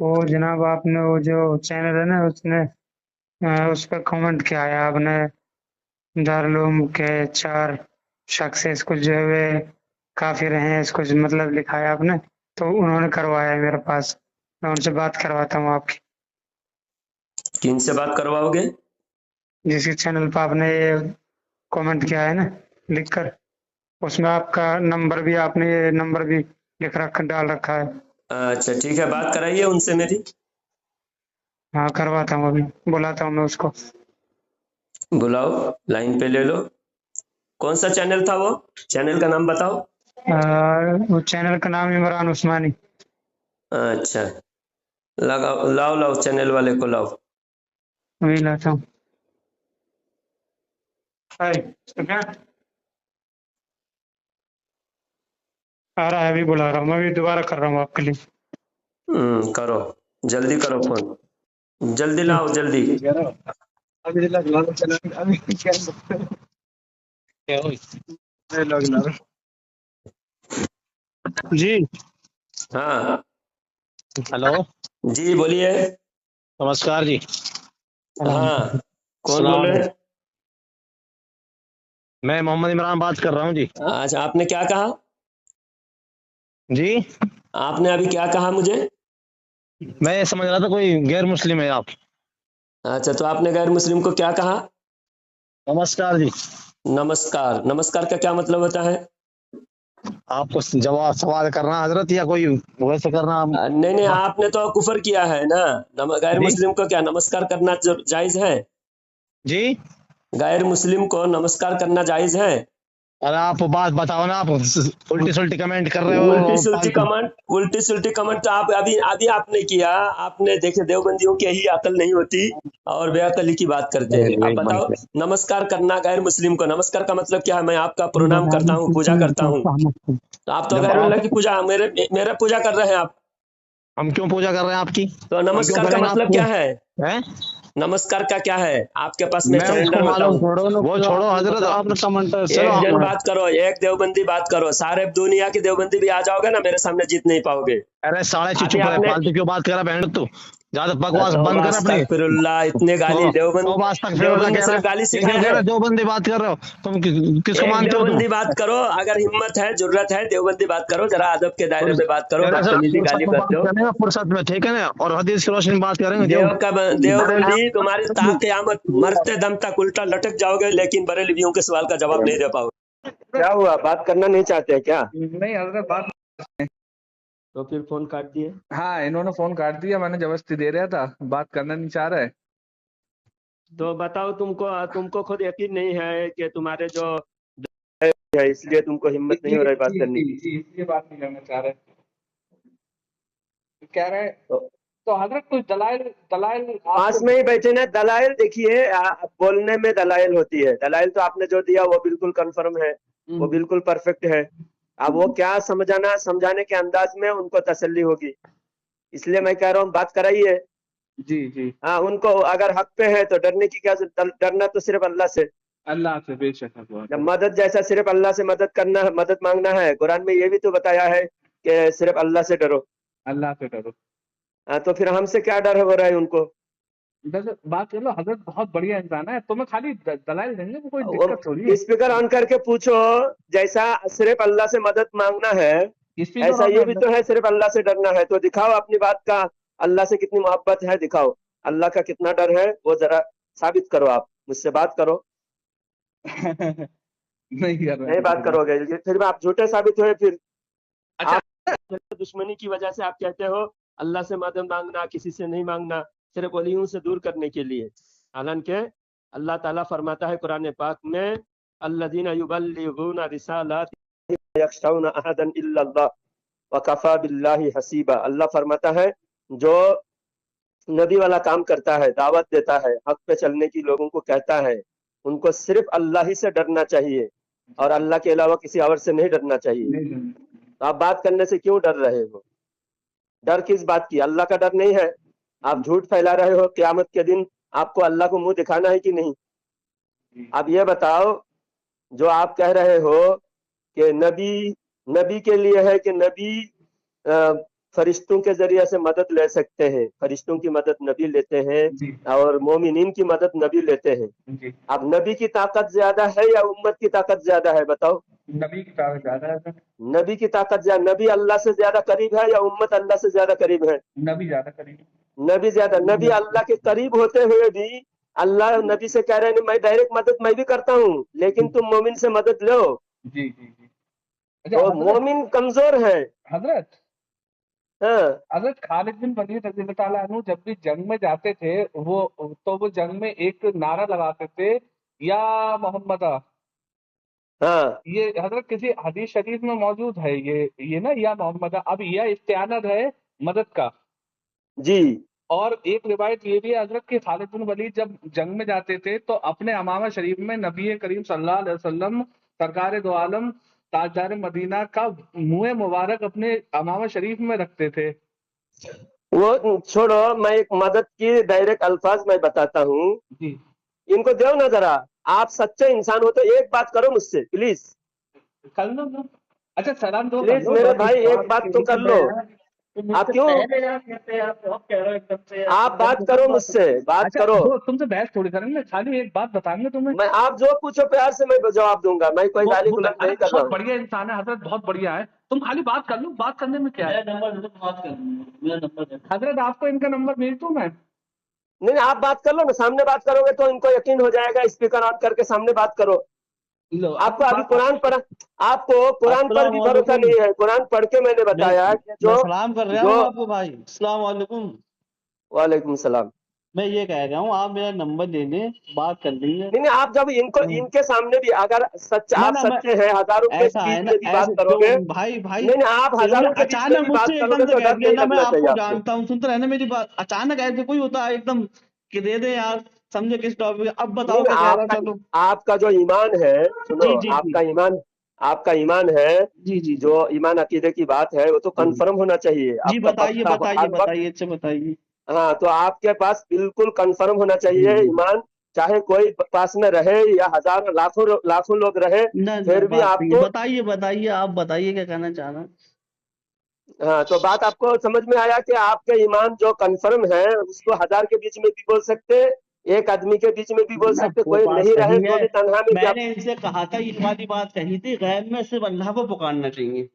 वो जनाब आपने वो जो चैनल है ना उस पर कमेंट किया है आपने। दारुल के 4 सक्सेस कुछ जो है वे काफिर हैं, इसको मतलब लिखा है आपने, तो उन्होंने करवाया है मेरे पास। मैं उनसे बात करवाता हूँ आपकी। किन से बात करवाओगे? जिसके चैनल पर आपने ये कमेंट किया है ना लिख कर, उसमें आपका नंबर भी, आपने ये नंबर भी डाल रखा है। अच्छा ठीक है, बात कराइए उनसे मेरी। हाँ करवाता हूँ, अभी बुलाता हूँ मैं उसको। बुलाओ, लाइन पे ले लो। कौन सा चैनल था वो? चैनल का नाम बताओ। वो चैनल का नाम इमरान उस्मानी। अच्छा, लगाओ, लाओ लाओ, चैनल वाले को लाओ। वही लाता हूँ। हाय, तो क्या आ रहा है? अभी बुला रहा हूँ मैं, अभी दोबारा कर रहा हूँ आपके लिए। करो, जल्दी करो फोन, जल्दी लाओ जल्दी। अभी क्या हुई? जी हाँ हेलो, जी, बोलिए। नमस्कार जी। हाँ, कौन बोल सलाम, रहे हैं? मैं मोहम्मद इमरान बात कर रहा हूँ जी। अच्छा, आपने क्या कहा? जी आपने अभी क्या कहा मुझे? मैं ये समझ रहा था कोई गैर मुस्लिम है आप। अच्छा, तो आपने गैर मुस्लिम को क्या कहा? नमस्कार जी। नमस्कार, नमस्कार का क्या मतलब होता है? आपको जवाब सवाल करना हजरत, या कोई वैसे करना? नहीं नहीं, आपने तो कुफर किया है ना। गैर जी मुस्लिम को क्या नमस्कार करना जायज है? जी, गैर मुस्लिम को नमस्कार करना जायज है? अरे आप बात बताओ ना, आप उल्टी सुल्टी कमेंट कर रहे उल्टी हो सुल्टी फालतू। कमेंट, उल्टी सुल्टी कमेंट तो आप अभी अभी आपने किया। आपने देखे, देवबंदियों की यही अकल नहीं होती और बेअकली की बात करते हैं। आप बताओ, नमस्कार करना गैर मुस्लिम को, नमस्कार का मतलब क्या है? मैं आपका प्रणाम करता हूँ, पूजा करता हूँ। तो आप तो जब गैरुल्लाह आप, की पूजा, मेरा पूजा कर रहे हैं आप। हम क्यों पूजा कर रहे हैं आपकी? तो हम क्यों नमस्कार का करेंगे मतलब आपको? क्या है? हैं? नमस्कार का क्या है आपके पास? मैं मैं उसको कैलेंडर मालूम, बताऊं। वो छोड़ो हजरत, आपने कमेंट, चलो एक जन आप। बात करो, एक देवबंदी बात करो, सारे दुनिया की देवबंदी भी आ जाओगे ना, मेरे सामने जीत नहीं पाओगे। अरे साले अभी चुप रहे, आपने फालतू क्यों बात कर रहा है बहन तू? ज्यादा बकवास बंद तौबा कर अपनी। अस्तगफिरुल्लाह, इतने गाली तो बस तक फिर देवबंद ने कह रहा सिर्फ है, गाली ये क्यों सिखाया कह रहा है। है? दो बंदे बात कर रहे हो तुम, किसको एक मानते हो तुम? देवबंदी बात करो, अगर हिम्मत है, जरूरत है, देवबंदी बात करो, जरा अदब के दायरे में बात करो, तेरे से बदतमीजी फुर्सत गाली में मत बात दो। करेंगे, फुर्सत में, ठीक है ना? और हदीस की रोशनी में बात करेंगे जो। देवबंदी तुम्हारी ता क़यामत, मरते दम तक उल्टा लटक जाओगे, लेकिन बरेलवियों के सवाल का जवाब नहीं दे पाओगे। क्या हुआ, बात करना नहीं चाहते हैं क्या? नहीं हजरत बात। तो फिर फोन काट दिए। हाँ, इन्होंने फोन काट दिया, मैंने जबरदस्ती दे रहा था, बात करना नहीं चाह रहा है। तो बताओ, तुमको खुद यकीन नहीं है कि तुम्हारे जो है, इसलिए तुमको हिम्मत नहीं हो रहा है बात करने की। जी, इसलिए बात नहीं करना चाह रहे। कह रहे तो तो हजरत कुछ दलाइल दलाइल पास में ही बैठे ना, दलाइल देखिए, बोलने में दलाइल होती है। दलाइल तो आपने जो दिया वो बिल्कुल कंफर्म है, वो बिल्कुल परफेक्ट है। अब वो क्या समझाना, समझाने के अंदाज में उनको तसल्ली होगी, इसलिए मैं कह रहा हूँ बात कराइए। जी जी, हाँ, उनको अगर हक पे है तो डरने की क्या जरूरत? डरना तो सिर्फ अल्लाह से। अल्लाह से बेशक है जब मदद जैसा सिर्फ अल्लाह से मदद करना, मदद मांगना है, कुरान में ये भी तो बताया है कि सिर्फ अल्लाह से डरो। अल्लाह से डरो। तो फिर हमसे क्या डर हो रहा है उनको? बस बात कर लो, हजरत बहुत बढ़िया इंसान है, तुम्हें खाली दलाइल देंगे, वो कोई दिक्कत थोड़ी है। स्पीकर ऑन करके पूछो, जैसा सिर्फ अल्लाह से मदद मांगना है, स्पीकर ऐसा ऑन ये है भी अंदर। तो है सिर्फ अल्लाह से डरना है। तो दिखाओ अपनी बात का, अल्लाह से कितनी मोहब्बत है दिखाओ, अल्लाह का कितना डर है वो जरा साबित करो। आप मुझसे बात करो। नहीं कर रहे नहीं हैं बात हजरत। करोगे, फिर आप झूठे साबित हुए। फिर अच्छा, आप दुश्मनी की वजह से आप कहते हो अल्लाह से मदद मांगना, किसी से नहीं मांगना, सिर्फ वलियों से दूर करने के लिए। हालांकि अल्लाह ताला फरमाता है कुरान पाक में, अल्लज़ीना युबल्लिगूना रिसालाति यख्शौना अहदन इल्लल्लाह व कफा बिल्लाहि हसीबा। अल्लाह फरमाता है, जो नबी वाला काम करता है, दावत देता है, हक पे चलने की, लोगों को कहता है, उनको सिर्फ अल्लाह ही से डरना चाहिए और अल्लाह के अलावा किसी और से नहीं डरना चाहिए। नहीं तो आप बात करने से क्यों डर रहे हो? डर किस बात की? अल्लाह का डर नहीं है? आप झूठ फैला रहे हो। क़यामत के दिन आपको अल्लाह को मुंह दिखाना है कि नहीं? अब ये बताओ, जो आप कह रहे हो कि नबी नबी के लिए है कि नबी फरिश्तों के जरिए से मदद ले सकते हैं, फरिश्तों की मदद नबी लेते हैं जी और मोमिनीन की मदद नबी लेते हैं। जी। अब नबी की ताकत ज्यादा है या उम्मत की ताकत ज्यादा है, बताओ? नबी की ताकत ज्यादा है। नबी की ताकत ज्यादा, नबी अल्लाह से ज्यादा करीब है या उम्मत अल्लाह से ज्यादा करीब है? नबी ज्यादा करीब। नबी ज्यादा, नबी अल्लाह के करीब होते हुए भी अल्लाह नबी से कह रहे हैं मैं डायरेक्ट मदद मैं भी करता हूँ, लेकिन तुम मोमिन से मदद लो। जी जी जी। अच्छा तो हजरत, मोमिन कमजोर है। हजरत हाँ हजरत खालिद बिन वलीद रज़ी अल्लाह ताला अन्हु जब भी जंग में जाते थे, वो जंग में एक नारा लगाते थे, या मोहम्मद। हाँ ये हजरत किसी हदीस शरीफ में मौजूद है, ये ना, या मोहम्मद। अब यह इस्तेआनत है मदद का। जी और एक रिवायत ये भी है हजरत कि खालिद बिन वलीद जब जंग में जाते थे तो अपने अमामा शरीफ में नबी करीम सल्लल्लाहु अलैहि वसल्लम सरकार दो आलम ताजदार मदीना का मुंह मुबारक अपने अमामा शरीफ में रखते थे। वो छोड़ो, मैं एक मदद की डायरेक्ट अल्फाज मैं बताता हूँ, जी इनको दो ना जरा। आप सच्चे इंसान हो तो एक बात करो मुझसे प्लीज, कर लो ना। अच्छा सलाम दो कर प्लीज लो मेरे बड़ी भाई एक बात बात तो कही कर कि लो। मैं तो आप मुझसे क्यों, पहले यार कहते हैं, आप बहुत कह रहे हो एकदम से यार, आप बात एकदम करो से मुझसे, बात अच्छा करो। दो तुमसे बहस थोड़ी करेंगे, खाली एक बात बताएंगे तुम्हें। मैं, आप जो पूछो प्यार से मैं जवाब दूंगा, मैं कोई गाली गलौज अरे नहीं कर रहा बहुत हूँ। बढ़िया इंसान है हजरत, बहुत बढ़िया है। तुम खाली बात कर लो, बात करने में क्या है। मेरा नंबर दे दो, बात कर लूंगा, मेरा नंबर दे दो। हजरत आपको इनका नंबर भेज दूं मैं। नहीं आप बात कर लो ना, सामने बात करोगे तो इनको यकीन हो जाएगा, स्पीकर ऑन करके सामने बात करो। लो आपको अपनी अभी बात। कुरान पढ़ा, आपको कुरान पर भी भरोसा अस्सलामुअलैकुम। नहीं है। कुरान पढ़ के मैंने मैं बताया कि मैं जो सलाम कर रहा जो हूँ आपको भाई। अस्सलामुअलैकुम। वालेकुम सलाम। मैं ये कह रहा हूँ आप मेरा नंबर दे दें, बात कर लेंगे। नहीं नहीं, आप जब इनको इनके सामने भी अगर ना आप ना मैं, सच्चे हैं, हजारों के ऐसा बीच है ना, में भी बात ऐसे क्यों करोगे, भाई भाई, नहीं नहीं आप इन्होंने हजारों के बीच में अचानक भी बात मुझसे करोगे एकदम से तो कह डर दिया नहीं ना, मैं लगना चाहिए आपको आपको। जानता हूँ, सुनते रहना मेरी बात। अचानक ऐसे कोई होता है एकदम कि दे दे यार, समझे किस टॉपिक। अब नहीं बताओ नहीं, क्या कह रहा हो, चलो। आपका जो ईमान है, सुनो, जी जी जी आपका ईमान है, जी जी जी जो ईमान अकीदे की बात है वो तो कंफर्म होना चाहिए, जी। आपका बताइए पक्का बताइए हर वक्त। बताइए, अच्छा बताइए। हाँ तो आपके पास बिल्कुल कंफर्म होना जी चाहिए जी। ईमान, चाहे कोई पास में रहे या हजारों लाखों लाखों लोग रहे, ना ना फिर भी बात नहीं है, आपको। बताइए बताइए, आप बताइए क्या कहना चाह रहे हैं। हाँ तो बात आपको समझ में आया कि आपके ईमान जो कंफर्म है उसको हजार के बीच में भी बोल सकते, एक आदमी के बीच में भी बोल ना सकते, वो कोई बात नहीं रहे सही तो है। भी तन्हा में भी आप। मैंने इनसे कहा था, ये वाली बात कही थी, गैब में सिर्फ अल्लाह को पुकारना चाहिए।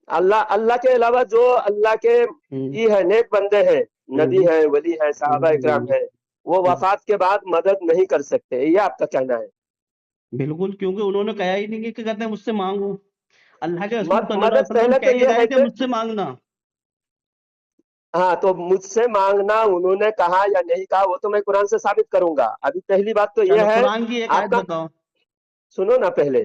अल्लाह अल्लाह के अलावा जो अल्लाह के हम्म, ही है, नेक बंदे हैं, नबी हम्म, है, वली है, साहबा इकराम हम्म, है, वो हम्म। वफात के बाद मदद नहीं कर सकते, ये आपका कहना है? बिल्कुल, क्योंकि उन्होंने कहा ही नहीं कि कहते हैं मुझसे मांगो। अल्लाह के रसूल सल्लल्लाहु अलैहि मदद वसल्लम पहले तो कह के ये गए है कि कि, मुझसे मांगना। हाँ तो मुझसे मांगना उन्होंने कहा या नहीं कहा वो तो मैं कुरान से साबित करूंगा। अभी पहली बात तो ये चलो है, कुरान की एक आयत आपका, बताओ। सुनो ना पहले,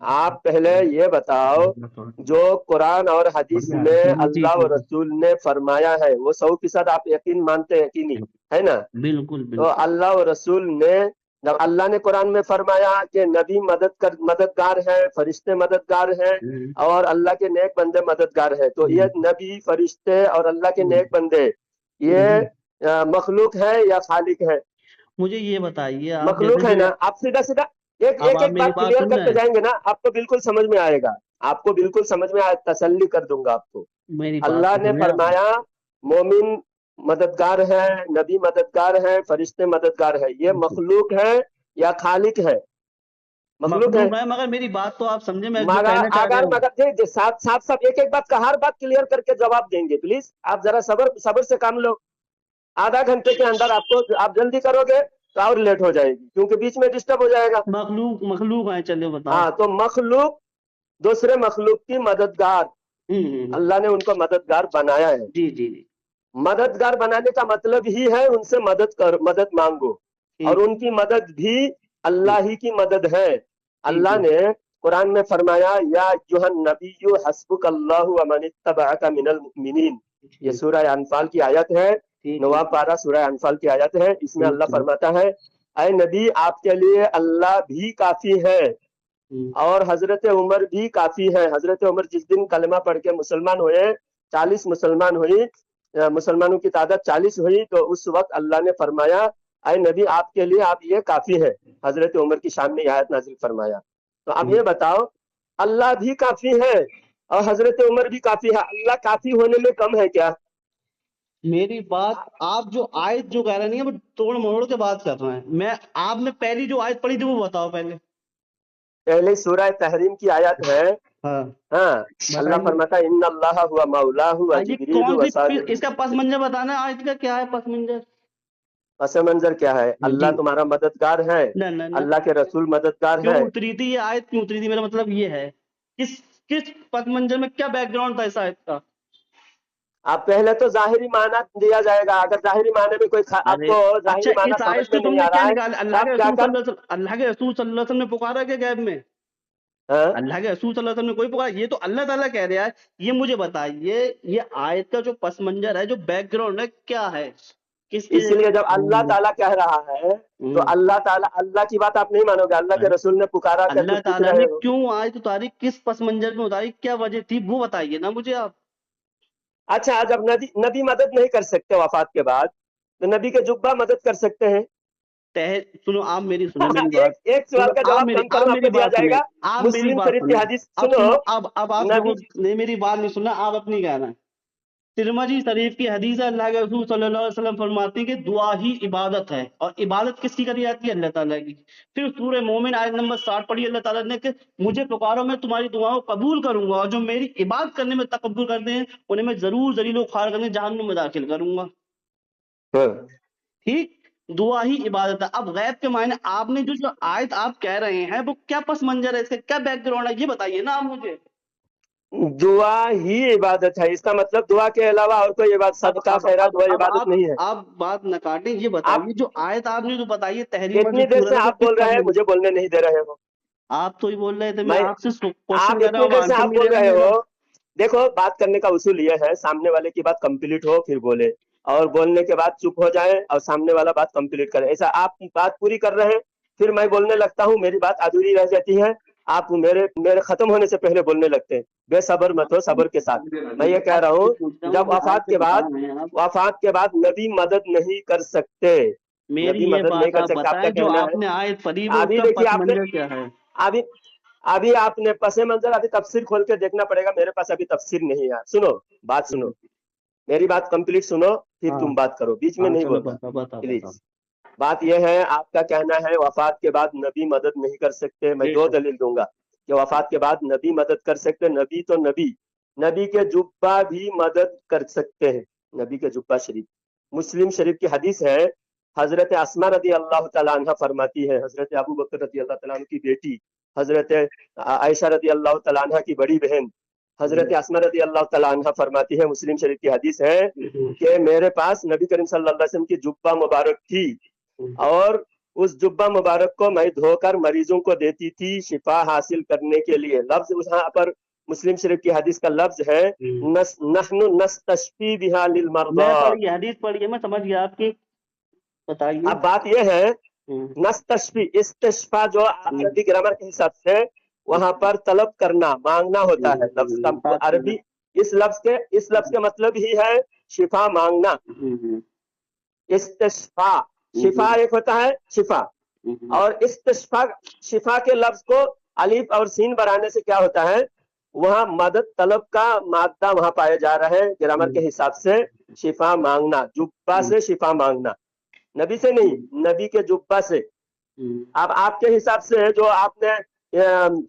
आप पहले ये बताओ, जो कुरान और हदीस में जी अल्लाह जी और रसूल ने फरमाया है वो 100% आप यकीन मानते हैं कि नहीं, है ना? बिल्कुल तो बिल्कुल। अल्लाह और रसूल ने, जब अल्लाह ने कुरान में फरमाया कि नबी मददगार है, फरिश्ते मददगार हैं हम्म, और अल्लाह के नेक बंदे मददगार हैं, तो ये हम्म, नबी, फरिश्ते और अल्लाह के हम्म, नेक बंदे ये हम्म। मखलूक है या खालिक है? मुझे ये बताइए, आप मखलूक जैसे है कि ना। आप सीधा सीधा एक अब एक आप एक मेरी बात बात क्लियर सुन रहे करते हैं, जाएंगे ना, आपको बिल्कुल समझ में आएगा, आपको बिल्कुल समझ में आए, तसल्ली कर दूंगा आपको। मेरी बात अल्लाह तो ने सुनिए आप। फरमाया मोमिन मददगार है, नबी मददगार है, फरिश्ते मददगार है, ये मखलूक है या खालिक है? मखलूक है। मखलूक है, मगर मेरी बात तो आप समझे, मैं जो मगर कहना चाह रहा अगर हूँ। मगर जी, साथ साथ सब एक एक बात का, हर बात क्लियर करके जवाब देंगे, प्लीज आप जरा सबर सबर से काम लो। आधा घंटे के अंदर आपको, आप जल्दी करोगे तो और लेट हो जाएगी, क्योंकि बीच में डिस्टर्ब हो जाएगा। मखलूक मखलूक है, चलिए बताओ। हाँ तो मखलूक दूसरे मखलूक की मददगार, हम्म। अल्लाह ने उनको मददगार बनाया है। जी जी जी। मददगार बनाने का मतलब ही है उनसे मदद मांगो, और ठीक। उनकी मदद भी अल्लाह ही की मदद है। ठीक अल्लाह है। ने कुरान में फरमाया या अय्युहन नबिय्यु हस्बुकल्लाहु व मन इत्तबअका मिनल मुमिनीन, ये ठीक। सूरह अनफाल की आयत है, ठीक है। 9वां पारा सूरह अनफाल की आयत है। इसमें ठीक अल्लाह है। फरमाता है, ऐ नबी आपके लिए अल्लाह भी काफी है हम्म, और हजरत उमर भी काफी है। हजरत उमर जिस दिन कलमा पढ़ के मुसलमान हुए, 40 मुसलमान हुई, मुसलमानों की तादाद 40 हुई, तो उस वक्त अल्लाह ने फरमाया ऐ नबी आपके लिए आप ये काफी है। हजरत उमर की शान में आयत नाजिल फरमाया। तो अब ये बताओ, अल्लाह भी काफी है اور حضرت عمر بھی کافی ہے, اللہ کافی ہونے میں کم ہے کیا؟ میری بات آپ جو آیت جو کہہ رہے نہیں ہے وہ توڑ موڑ کے بات کر رہے ہیں. میں آپ نے پہلی جو آیت پڑھی تھی وہ بتاؤ پہلے. پہلے سورہ تحریم کی آیت ہے. ہاں ہاں, اللہ بتائیے. فرماتا ہے ان اللہ ہوا مولاہ و یہ جبریل کون و سی صالح. اس کا پس منظر بتانا ہے آیت کا کیا ہے پس منظر؟ پس منظر کیا ہے؟ جی اللہ تمہارا مددگار ہے, نہ نہ نہ اللہ کے رسول مددگار کیوں ہے. اتری تھی یہ آیت کیوں اتری تھی؟ میرا مطلب یہ ہے کس کس پس منظر میں کیا بیک گراؤنڈ تھا اس آیت کا؟ آپ پہلے تو ظاہری معنی دیا جائے گا. اگر ظاہری معنی میں کوئی آپ ارے کو اچھا ظاہری معنی اس سمجھ آیت میں سے تم نہیں نے آ کیا رہا ہے نکالا؟ تو آپ کیا کر, اللہ کے رسول صلی اللہ علیہ وسلم نے پکارا کہ غیب میں؟ ہاں اللہ کے رسول صلی اللہ علیہ وسلم نے کوئی پکارا؟ یہ تو اللہ تعالیٰ کہہ رہا ہے. یہ مجھے بتائیے یہ آیت کا جو پس منظر ہے جو بیک گراؤنڈ ہے کیا ہے؟ کس کے؟ اسی لیے جب اللہ تعالیٰ کہہ رہا ہے تو اللہ تعالیٰ, اللہ کی بات آپ نہیں مانو گے, اللہ کے رسول نے پکارا کر کے اللہ پوچھ تعالیٰ رہے نے ہو. کیوں آیت اتاری؟ کس پس منظر میں اتاری؟ کیا وجہ تھی وہ بتائیے نا مجھے آپ. اچھا, جب نبی مدد نہیں کر سکتے وفات کے بعد تو نبی کے جبہ مدد کر سکتے ہیں. سنو آپ میری سنیں میری بات. ایک سنو سوال کا آپ جواب میری کنفرم آپ کو دیا بات جائے سنیں. گا. آپ میری مسلم بات شریف کی سنیں. حدیث اب سنو. سنو اب آپ نبی دیکھو نہیں میری بات نہیں سننا, آپ اپنی کہنا ہے. ترمذی شریف کی حدیث ہے, اللہ کے رسول صلی اللہ علیہ وسلم فرماتے ہیں کہ دعا ہی عبادت ہے. اور عبادت کس کی کری جاتی ہے؟ اللہ تعالیٰ کی. پھر سورہ مومن آیت نمبر 60 پڑھی اللہ تعالیٰ نے کہ مجھے پکارو میں تمہاری دعاؤں کو قبول کروں گا, اور جو میری عبادت کرنے میں تکبر کرتے ہیں انہیں میں ضرور ذلیل و خوار کرنے جہنم میں داخل کروں گا. ٹھیک, دعا ہی عبادت ہے. اب غیب کے معنی آپ نے جو آیت آپ کہہ رہے ہیں وہ کیا پس منظر ہے, اس کا کیا بیک گراؤنڈ ہے, یہ بتائیے نا آپ مجھے. دعا ہی عبادت ہے, اس کا مطلب دعا کے علاوہ اور کوئی عبادت, صدقہ خیرات وہ عبادت نہیں ہے. آپ بات نہ کاٹیں, یہ آپ بتائیے جو آیت آپ نے جو بتائی ہے تحریم جو اتنی دیر سے سورت ہے وہ آپ کس بول پس رہے ہیں, منظر؟ مجھے بولنے نہیں دے رہے ہو. آپ تو ہی بول رہے تھے, میں میں آپ سے کوشچن آپ کر رہا اتنی ہوں, دیر سے آنسر آپ نہیں بول دے رہا رہے میرا. ہو. دیکھو, بات کرنے کا اصول یہ ہے, سامنے والے کی بات کمپلیٹ ہو پھر بولے, اور بولنے کے بعد چپ ہو جائے اور سامنے والا بات کمپلیٹ کرے. ایسا آپ بات پوری کر رہے ہیں پھر میں بولنے لگتا ہوں, میری بات ادھوری رہ جاتی ہے, آپ میرے ختم ہونے سے پہلے بولنے لگتے ہیں. بے صبر مت ہو, صبر کے ساتھ. میں یہ کہہ رہا آپ سے ہوں, پوچھتا ہوں جب کہ آیت سے بتا رہے ہیں آپ. وفات کے بعد نبی مدد نہیں کر سکتے, میری نبی یہ مدد نہیں بات کر آپ سکتے. آپ بتائیں کا جو کہنا آپ ہے, نے آیت پڑھی وہ اس ابھی کا دیکھیے پس آپ نے منظر کیا ہے؟ ابھی آپ نے پس منظر ابھی تفسیر کھول کے دیکھنا پڑے گا, میرے پاس ابھی تفسیر نہیں ہے. سنو بات, سنو میری بات کمپلیٹ سنو, پھر ہاں تم بات کرو, بیچ میں ہاں نہیں چلو بولنا بتا. پلیز. بات یہ ہے, آپ کا کہنا ہے وفات کے بعد نبی مدد نہیں کر سکتے. میں ٹھیک دو ہے. دلیل دوں گا کہ وفات کے بعد نبی مدد کر سکتے. نبی تو نبی کے جبہ بھی مدد کر سکتے ہیں. نبی کے جبہ شریف, مسلم شریف کی حدیث ہے, حضرت اسما رضی اللہ تعالیٰ عنہ فرماتی ہے, حضرت ابو بکر رضی اللہ تعالیٰ عنہ کی بیٹی حضرت عائشہ رضی اللہ تعالیٰ عنہ کی بڑی بہن حضرت اسما رضی اللہ تعالیٰ عنہ فرماتی ہے, مسلم شریف کی حدیث ہے کہ میرے پاس نبی کریم صلی اللہ علیہ وسلم کی جبہ مبارک تھی, اور اس جبہ مبارک کو میں دھو کر مریضوں کو دیتی تھی شفا حاصل کرنے کے لیے. لفظ یہاں پر مسلم شریف کی حدیث کا لفظ ہے نحن نستشفی بها میں للمرضى. پڑھی حدیث پڑھی ہے, میں سمجھ گیا آپ کی, بتائیے. اب بات یہ ہے, نستشفی, استشفا جو عربی گرامر کے حساب سے وہاں پر طلب کرنا, مانگنا ہوتا ہے. لفظ کا عربی اس لفظ کے مطلب ہی ہے شفا مانگنا. استشفا, شفا ایک ہوتا ہے شفا, اور استشفا شفا کے لفظ کو الف اور سین بڑھانے سے کیا ہوتا ہے, وہاں مدد طلب کا مادہ وہاں پایا جا رہا ہے گرامر کے حساب سے. شفا مانگنا, جبہ سے شفا مانگنا, نبی سے نہیں, نبی کے جبہ سے. اب آپ کے حساب سے جو آپ نے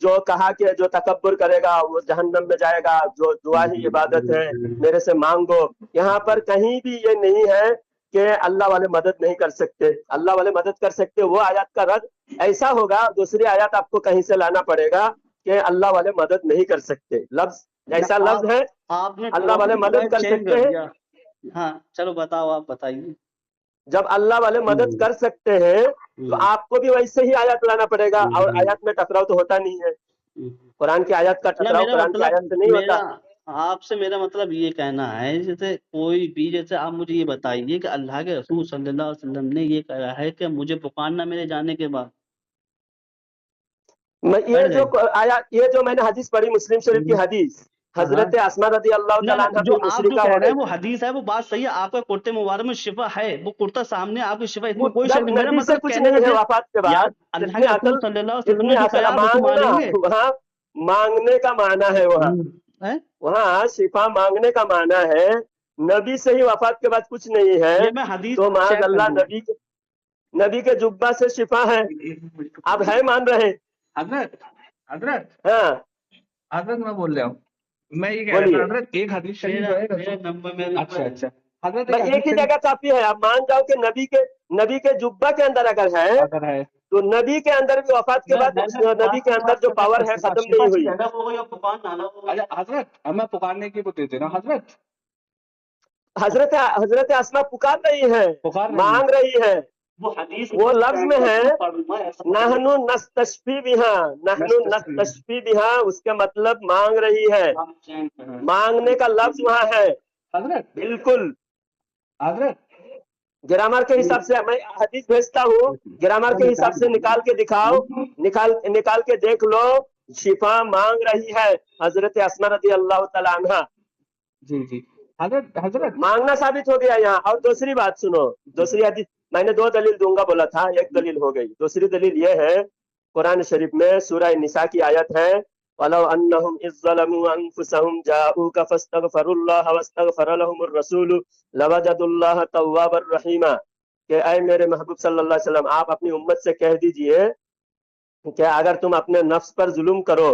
جو کہا کہ جو تکبر کرے گا وہ جہنم میں جائے گا, جو دعا ہی عبادت ہے, میرے سے مانگو, یہاں پر کہیں بھی یہ نہیں ہے کہ اللہ والے مدد نہیں کر سکتے. اللہ والے مدد کر سکتے, وہ آیات کا رد ایسا ہوگا, دوسری آیات آپ کو کہیں سے لانا پڑے گا کہ اللہ والے مدد نہیں کر سکتے. لفظ ایسا لفظ ہے, آپ نے اللہ والے مدد کر چینج سکتے ہیں. دیا. ہاں چلو بتاؤ, آپ بتائیے. جب اللہ والے مدد کر سکتے ہیں تو آپ کو بھی ویسے ہی آیات لانا پڑے گا, اور آیات میں ٹکراؤ تو ہوتا نہیں ہے. قرآن کی آیات کا ٹکراؤ قرآن کی آیات سے نہیں ہوتا. آپ سے میرا مطلب یہ کہنا ہے, جیسے کوئی بھی, جیسے آپ مجھے یہ بتائیے کہ اللہ کے رسول صلی اللہ علیہ وسلم نے یہ کہا ہے کہ مجھے پکارنا میرے جانے کے بعد. یہ جو میں نے حدیث پڑھی, مسلم شریف کی حدیث, حضرت اسما رضی اللہ تعالیٰ عنہ جو پھر آپ جو مشرکہ کہہ ہو رہے ہیں گئی. وہ حدیث ہے, وہ بات صحیح ہے, آپ کا کرتے مبارک میں شفا ہے, وہ کرتا سامنے آپ کی شفا, اس میں کوئی شک جب نہیں. میرا نبی سے مطلب کچھ کہنے نہیں ہے کا وفات کے یار بعد, اللہ اتنی کے رسول عقل, صلی اللہ علیہ وسلم نے اتنی جو عقل کہا وہ تو مانگنا, مانیں گے. وہاں مانگنے کا معنی ہے, وہاں हैं? वहाँ शिफा मांगने का माना है नबी से ही वफात के बाद कुछ नहीं है ये मैं हदीस तो चेक माज कर अल्लाह लूंगा। नबी के जुब्बा से शिफा है। आप है मान रहे? हजरत हजरत हाँ हजरत मैं बोल रहा हूँ, मैं ये कह रहा था बोलिए। हजरत एक हदीस शरीफ मेरा है मेरा नंबर मेरे अच्छा अच्छा हजरत भाई एक एक हदीस ही शरीफ जगह काफी है, आप मान जाओ कि नबी के जुब्बा के अंदर अगर है अगर है तो नबी के अंदर भी वफात के बाद उस नबी के अंदर जो पावर है खत्म नहीं हुई। हजरत मैं पुकारने की वो देते ना हजरत, हजरत अस्मा पुकार रही है, पुकार रही मांग रही है। वो हदीस वो लफ्ज में है नहनु है नस्तशफी बिहा, नहनु नस्तशफी बिहा, उसके मतलब मांग रही है, मांगने का लफ्ज वहाँ है। हजरत बिल्कुल हजरत ग्रामर के हिसाब से मैं हदीस भेजता हूँ, ग्रामर के हिसाब से निकाल के दिखाओ, निकाल के देख लो, शिफा मांग रही है हजरत अस्मा रजी अल्लाह तआला अन्हा। जी जी हजरत हजरत मांगना साबित हो गया यहाँ। और दूसरी बात सुनो, दूसरी हदीस मैंने 2 दलील दूंगा बोला था, एक दलील हो गई। दूसरी दलील ये है, कुरान शरीफ में सूरह निसा की आयत है, वलौ अन्नहुम इज़ ज़लमू अनफुसहुम जाऊका फस्तगफरुल्लाह वस्तगफर लहुमुर रसूल लवजदुल्लाह तव्वाबर रहीमा, कि ऐ मेरे महबूब सल्लल्लाहु अलैहि वसल्लम, आप अपनी उम्मत से कह दीजिए कि अगर तुम अपने नफ्स पर जुल्म करो,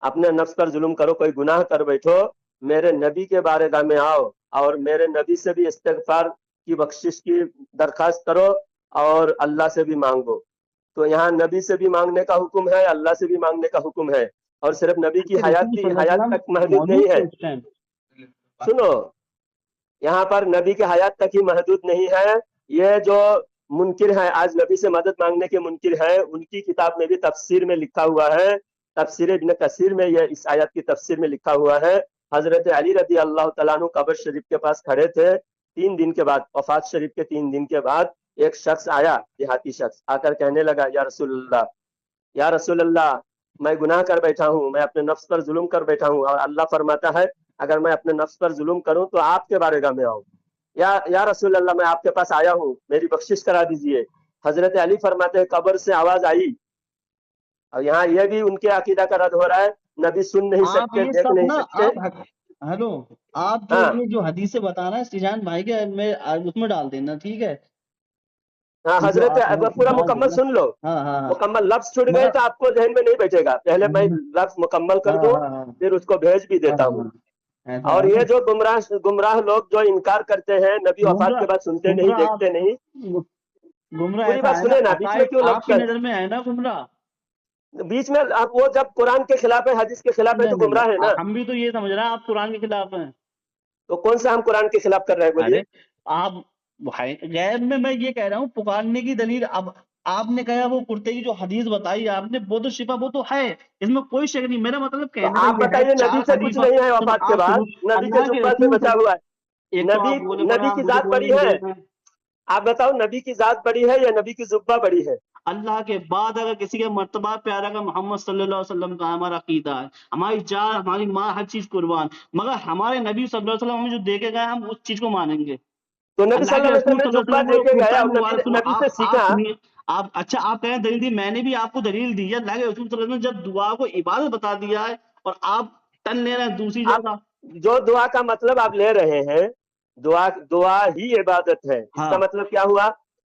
अपने नफ्स पर जुल्म करो, कोई गुनाह कर बैठो, मेरे नबी के बारगाह में आओ और मेरे नबी से भी इस्तिगफार की बख्शिश की दरखास्त करो और अल्लाह से भी मांगो। तो यहाँ नबी से भी मांगने का हुक्म है, अल्लाह से भी मांगने का हुक्म है, और सिर्फ नबी की हयात तक महदूद नहीं है। सुनो, यहाँ पर नबी के हयात तक ही महदूद नहीं है। ये जो मुनकिर है, आज नबी से मदद मांगने के मुनकिर है, उनकी किताब में भी तफसीर में लिखा हुआ है, तफसीर इब्न कसीर में ये इस आयत की तफसीर में लिखा हुआ है, हजरत अली रदी अल्लाह तआला अन्हु कब्र शरीफ के पास खड़े थे। 3 दिन के बाद, वफात शरीफ के 3 दिन के बाद एक शख्स आया, देहाती शख्स आकर कहने लगा, या रसूलल्लाह, या रसूलल्लाह, मैं गुनाह कर बैठा हूँ, मैं अपने नफ्स पर जुल्म कर बैठा हूँ, और अल्लाह फरमाता है अगर मैं अपने नफ्स पर जुल्म करूं तो आपके बारगाह में आऊं। या रसूल अल्लाह, मैं आपके पास आया हूँ, मेरी बख्शिश करा दीजिए। हजरत अली फरमाते हैं कब्र से आवाज आई। और यहाँ यह भी उनके अकीदा का रद्द हो रहा है, नबी सुन नहीं आप सकते, ये देख सब नहीं ना सकते। आप हेलो, आप जो हाँ ये जो हदीसें बता रहे हैं सीजान भाई के में उसमें डाल देना, ठीक है? हाँ, ये जो हजरत आप पूरा डाल मुकम्मल देना। सुन लो, हाँ हाँ हाँ मुकम्मल। लफ्ज छूट गए मगर तो आपको जहन में नहीं बैठेगा, पहले मैं लफ्ज मुकम्मल कर हाँ दूं, हाँ हाँ फिर उसको भेज भी हाँ देता हाँ हूँ। हाँ, ऐसा और है ये ना। जो गुमराह लोग जो इनकार करते हैं, नबी वफात गुमराह के बाद सुनते नहीं, गुमराह देखते नहीं, गुमराह पूरी ऐसा बात है ना, सुने ना, बीच में अकायद क्यों आपकी लग, नजर में है ना गुमराह? बीच में आप वो जब कुरान के खिलाफ है, हदीस के खिलाफ है नहीं तो नहीं गुमराह है नहीं, ना। हम भी तो ये समझ रहे हैं आप कुरान के खिलाफ हैं। तो कौन सा हम कुरान के खिलाफ कर रहे हैं, बोलिए। अरे आप भाई गैर में मैं ये कह रहा हूँ पुकारने की दलील। अब आपने कहा वो कुर्ते की जो हदीस बताई आपने, वो तो शिफा वो तो है, इसमें कोई शक नहीं। मेरा मतलब तो कहने का आप ये है बताइए, नबी चार से कुछ खलीफा। नहीं है सुनो वफात के आप बाद, सुनो, नबी के अल्लाह के जुब्बा से रसूल बचा हुआ है। एक तो नबी आप बोले पर नबी आप की मुझे जात बोलने बड़ी नहीं है। दे रहे हैं। आप बताओ, नबी की जात बड़ी है या नबी की जुब्बा बड़ी है? अल्लाह के बाद अगर किसी का मर्तबा प्यारा का मोहम्मद सल्लल्लाहु अलैहि वसल्लम का हमारा अकीदा है, हमारी जान हमारी माँ हर चीज कुर्बान, मगर हमारे नबी सल्लल्लाहु अलैहि वसल्लम हमें जो दे के गए हम उस चीज को मानेंगे। तो नबी अल्लाह के सल्लल्लाहु अलैहि रसूल वसल्लम ने सल्लल्लाहु जुब्बा अलैहि वसल्लम दे को के कुर्ता गया और मुबारक। सुनो नबी से आप सीखा। सुनिए, आप अच्छा आप कह रहे हैं दलील दी, मैंने भी आपको दलील दी है। अल्लाह के रसूल सल्लल्लाहु अलैहि वसल्लम ने जब दुआ को इबादत बता दिया है और आप टन ले रहे हैं दूसरी आप जगह। जो दुआ का मतलब आप ले रहे हैं, दुआ दुआ ही इबादत है, इसका हाँ मतलब क्या हुआ?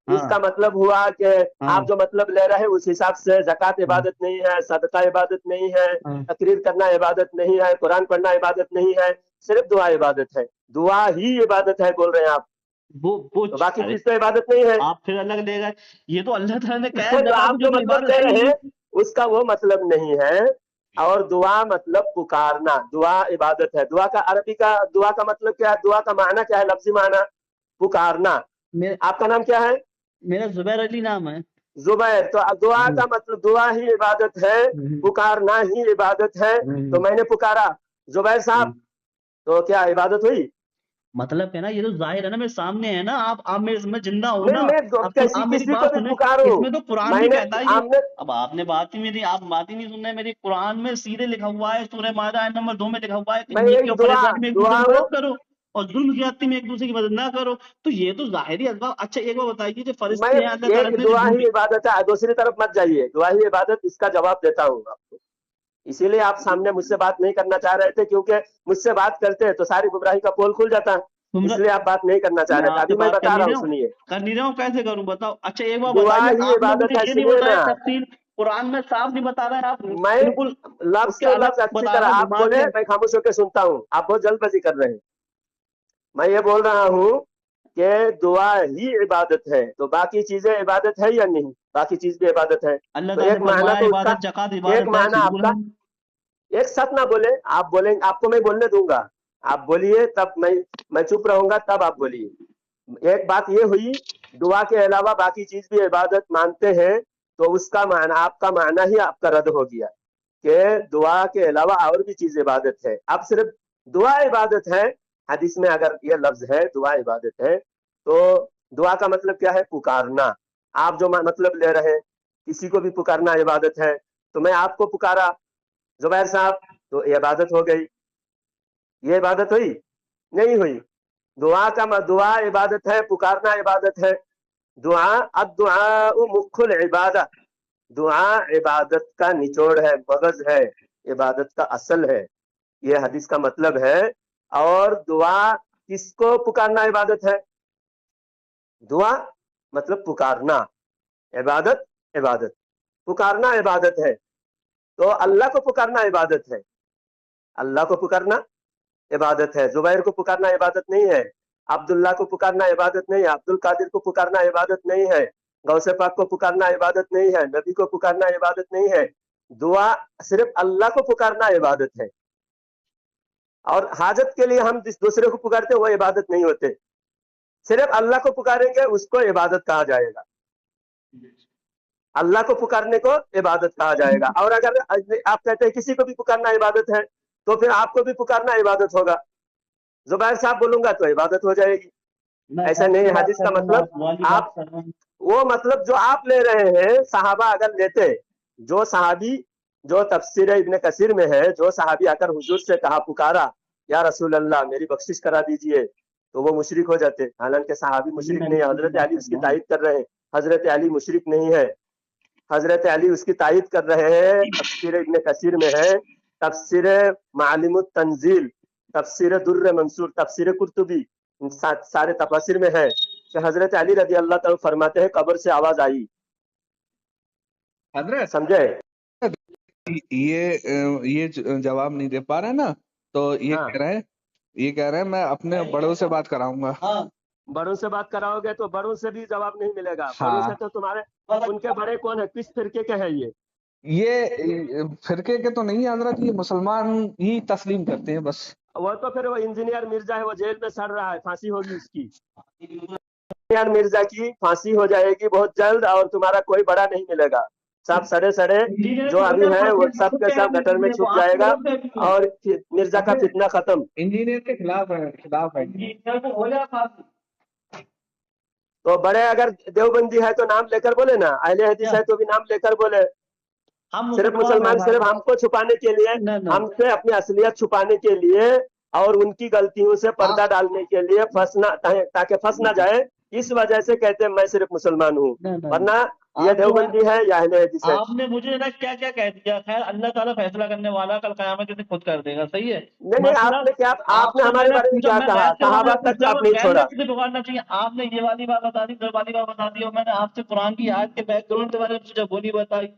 हाँ इसका मतलब हुआ कि हाँ आप जो मतलब ले रहे हैं उस हिसाब से ज़कात इबादत नहीं है, सदका इबादत नहीं है, हाँ। तकरीर करना इबादत नहीं है, कुरान पढ़ना इबादत नहीं है, सिर्फ दुआ इबादत है। दुआ ही इबादत है बोल रहे हैं आप, वो तो बाकी अरे चीज तो इबादत नहीं है। आप फिर अलग ले गए। ये तो अल्लाह ताला ने कहा है तो जब आप आप जो जो तो मतलब इबादत ले है ही रहे नहीं। हैं उसका वो मतलब नहीं है। और दुआ मतलब पुकारना, दुआ इबादत है। दुआ का अरबी का दुआ का मतलब क्या है? दुआ का माना क्या है? लफ्जी माना पुकारना। मेरा आपका नाम क्या है? मेरा जुबैर अली नाम है। जुबैर। तो दुआ का मतलब दुआ ही इबादत है, पुकारना ही इबादत है। तो मैंने पुकारा जुबैर साहब, तो क्या इबादत हुई? मतलब है ना, ये तो जाहिर है ना, मेरे सामने है ना, आप मेरे में जिंदा हो नहीं, ना। मैं अब तो किसी आप मेरी किसी को बात भी सुने, पुकारूं, इसमें तो कुरान भी मैंने कहता है ये। आपने अब आपने बात ही मेरी आप बात ही नहीं सुन रहे मेरी। कुरान में सीधे लिखा हुआ है, सूरह माइदा आयत नंबर 2 में लिखा हुआ है कि मैं नेकी एक और दुआ परेशानी में एक दूसरे दुआ की हूं। मदद करो और जुल्म ज्यादती में एक दूसरे की मदद ना करो। तो ये तो जाहिरी असबाब। अच्छा एक बार बताइए, जो मैं फरिश्ते हैं अल्लाह ताला एक ने जो दुआ ही ड्यूटी। इबादत है, दूसरी तरफ मत जाइए, दुआ ही इबादत, इसका जवाब देता हूँ आपको। इसीलिए आप सामने मुझसे बात नहीं करना चाह रहे थे, क्योंकि मुझसे बात करते तो सारी गुमराही का पोल खुल जाता, इसलिए आप बात नहीं करना चाह मैं रहे थे। आपसे अभी मैं बात कर बता नहीं रहा रहा हूँ, हूँ, सुनिए। कर नहीं रहा हूँ, कैसे करूँ बताओ। अच्छा एक बार दुआ बताइए, ही आपने इबादत मुझे है, ये नहीं सुनिए बताया ना। तफसील, कुरान में साफ नहीं बता रहा है, आप मैं बिल्कुल लफ्ज उसके टू अलग लफ्ज अच्छी बता तरह रहे हैं, आप घुमा बोले, के। मैं खामोश होकर सुनता हूँ, आप बहुत जल्दबाजी कर रहे हैं। मैं ये बोल रहा हूँ कि दुआ ही इबादत है, तो बाकी चीजें इबादत है या नहीं? बाकी चीज भी इबादत है। अल्लाह तो ताला एक ने माना फरमाया तो उसका, इबादत जकात एक इबादत है, माना बिल्कुल आपका, है। एक साथ ना बोले, आप बोलेंगे, आपको मैं बोलने दूंगा, आप बोलिए तब मैं चुप रहूंगा, तब आप बोलिए। एक बात ये हुई, दुआ के अलावा बाकी चीज भी इबादत मानते हैं, तो उसका माना, आपका माना ही आपका रद्द हो गया कि दुआ के अलावा और भी चीज इबादत है। अब सिर्फ दुआ इबादत है, हदीस में अगर ये लफ्ज है दुआ इबादत है, तो दुआ का मतलब क्या है? पुकारना। आप जो मतलब ले रहे हैं, किसी को भी पुकारना इबादत है, तो मैं आपको पुकारा जुबैर साहब, तो ये इबादत हो गई। ये इबादत हुई? नहीं हुई। दुआ इबादत है, पुकारना इबादत है। दुआ अद्दुआ मुख्कुल इबादत, दुआ इबादत का निचोड़ है, मगज है, इबादत का असल है, ये हदीस का मतलब है। और दुआ किसको पुकारना इबादत है? दुआ मतलब पुकारना, इबादत इबादत, पुकारना इबादत है। तो अल्लाह को पुकारना इबादत है, अल्लाह को पुकारना इबादत है। जुबैर को पुकारना इबादत नहीं है, अब्दुल्ला को पुकारना इबादत नहीं है, अब्दुल कादिर को पुकारना इबादत नहीं है, गौसे पाक को पुकारना इबादत नहीं है, नबी को पुकारना इबादत नहीं है। दुआ सिर्फ अल्लाह को पुकारना इबादत है। और हाजत के लिए हम जिस दूसरे को पुकारते वो इबादत नहीं होते, सिर्फ अल्लाह को पुकारेंगे उसको इबादत कहा जाएगा, अल्लाह को पुकारने को इबादत कहा जाएगा। और अगर आप कहते हैं किसी को भी पुकारना इबादत है, तो फिर आपको भी पुकारना इबादत होगा। जुबैर साहब बोलूंगा तो इबादत हो जाएगी, मैं ऐसा नहीं ऐसी है। बात हदीस कर का रहा हूँ, मतलब, आप वाली बात आप कर रहे हैं। वो मतलब जो आप ले रहे हैं, सहाबा अगर लेते, जो सहाबी, जो तफसीर इब्न कसीर में है, जो सहाबी आकर हुजूर से कहा, पुकारा या रसूल अल्लाह मेरी बख्शिश करा दीजिए, तो वो मुशरिक हो जाते। हालांकि सहाबी वही मुशरिक मैं नहीं है, वही हजरत बात अली कर उसकी रहा हूँ। तायद कर रहे हैं, हजरत अली मुशरिक नहीं है, हजरत अली उसकी तायद कर रहे हैं। तफसीर इब्न कसीर में है, तफसीर मालिमुत तंजील, तफसीर दुर्र मंसूर, तफसीर कुर्तुबी, सारे तफसीर में है कि हजरत अली रजी अल्लाह तआला फरमाते हैं कब्र से आवाज आई, हजरत समझे? ये जवाब नहीं दे पा रहे ना, तो ये हाँ, कह रहे हैं मैं अपने बड़ों से बात कराऊंगा। हाँ बड़ों से बात कराओगे तो बड़ों से भी जवाब नहीं मिलेगा। बड़ों से हाँ, तो तुम्हारे, उनके बड़े कौन है, किस फिरके के हैं ये? ये फिरके के तो नहीं है हजरत, ये मुसलमान ही तस्लीम करते हैं बस। वो तो फिर वो इंजीनियर मिर्जा है, वो जेल में सड़ रहा है, फांसी होगी उसकी। इंजीनियर मिर्जा की फांसी हो जाएगी बहुत जल्द, और तुम्हारा कोई बड़ा नहीं मिलेगा। सब सड़े सड़े इंजीनियर जो को अभी मिर्जा है वो फांसी सब खुद के कह रहे सब हैं, गटर में इंजीनियर को छुप आपकी जाएगा, तरफ से भी है। और मिर्जा का फितना खत्म। इंजीनियर के खिलाफ है। इंजीनियर को हो जाए फांसी। तो बड़े अगर देवबंदी है तो नाम लेकर बोले ना, अहले हदीस क्या है तो भी नाम लेकर बोले। हम सिर्फ मुसलमान है मुसलमान भाई? सिर्फ हमको छुपाने के लिए, नहीं नहीं, हमसे अपनी असलियत छुपाने के लिए, और उनकी गलतियों से पर्दा डालने के लिए, फंसना ताकि फंस ना जाए, इस वजह से कहते हैं मैं सिर्फ मुसलमान हूँ, नहीं नहीं, वरना ये आप जो है, देवबंदी है या अहले हदीस है। आपने मुझे ना क्या क्या कह दिया। खैर अल्लाह ताला फैसला करने वाला, कल क़यामत के दिन खुद कर देगा, सही है। नहीं नहीं, आपने मतलब क्या, आपने आपसे हमारे मैंने बारे में पूछा, क्या मैं कहा? बहस कर रहा हूँ, सहाबा मैंने तक पूछा वो आपने गैर छोड़ा। में किसे पुकारना चाहिए, आपने ये वाली बात बता दी, वो वाली बात बता दी, और मैंने आपसे कुरान की आयत के बैकग्राउंड के बारे में पूछा, वो नहीं बताई।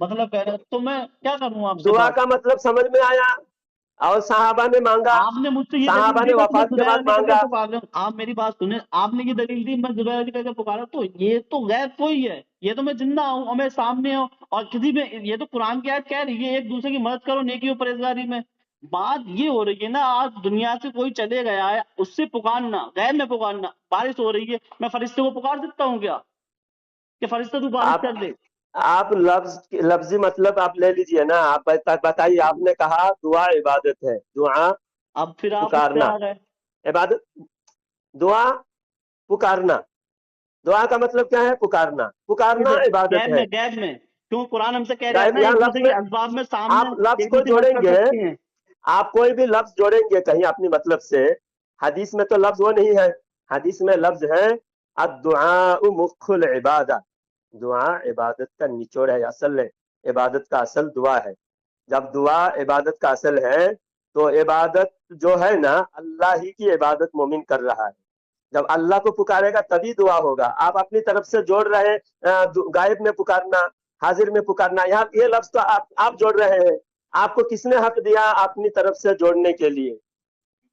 मतलब कह रहे, तो मैं क्या करूँ आपसे दुआ बात? का मतलब समझ में आया, और सहाबा ने मांगा, आपने मुझसे ये दलील सहाबा दी ने ना कि मैं वफात के जुबैर बाद अली का मांगा। कैसे पुकार रहा हूँ। आप मेरी बात सुने, आपने ये दलील दी मैं जुबैर अली का कैसे पुकारा, तो ये तो गैर कोई है, ये तो मैं जिंदा हूँ और मैं सामने हूँ, और किसी में ये तो कुरान की आयत कह रही है एक दूसरे की मदद करो नेकी और परहेजगारी में। बात ये हो रही है ना, आज दुनिया से कोई चले गया है, उससे पुकारना, गैर में पुकारना। बारिश हो रही है, मैं फरिश्ते को पुकार सकता हूँ क्या कि फरिश्ता तू बारिश आप कर दे? आप लफ्जी मतलब आप ले लीजिए ना, आप बताइए। आपने कहा दुआ इबादत है, दुआ अब फिर आप उस पे पुकारना आ गए। इबादत, दुआ पुकारना, दुआ का मतलब क्या है? पुकारना, पुकारना इबादत है। गैब में क्यों? कुरान हमसे कह रहा है गायब, ना, यहाँ एक लफ्ज दूसरे में के असबाब में सामने आप लफ्ज एक को दूसरे की मदद कर जोड़ेंगे, सकते हैं। आप कोई भी लफ्ज जोड़ेंगे कहीं अपनी मतलब से, हदीस में तो लफ्ज वो नहीं है। हदीस में लफ्ज है अद्दुआ मुख्कुल इबादा, दुआ इबादत का निचोड़ है, असल है, इबादत का असल दुआ है। جب دعا عبادت کا اصل ہے تو عبادت جو ہے نا اللہ ہی کی عبادت مومن کر رہا ہے. جب اللہ کو پکارے گا تبھی دعا ہوگا. آپ اپنی طرف سے جوڑ رہے غائب میں پکارنا, حاضر میں پکارنا, یہاں یہ لفظ تو آپ جوڑ رہے ہیں. آپ کو کس نے حق دیا اپنی طرف سے جوڑنے کے لیے؟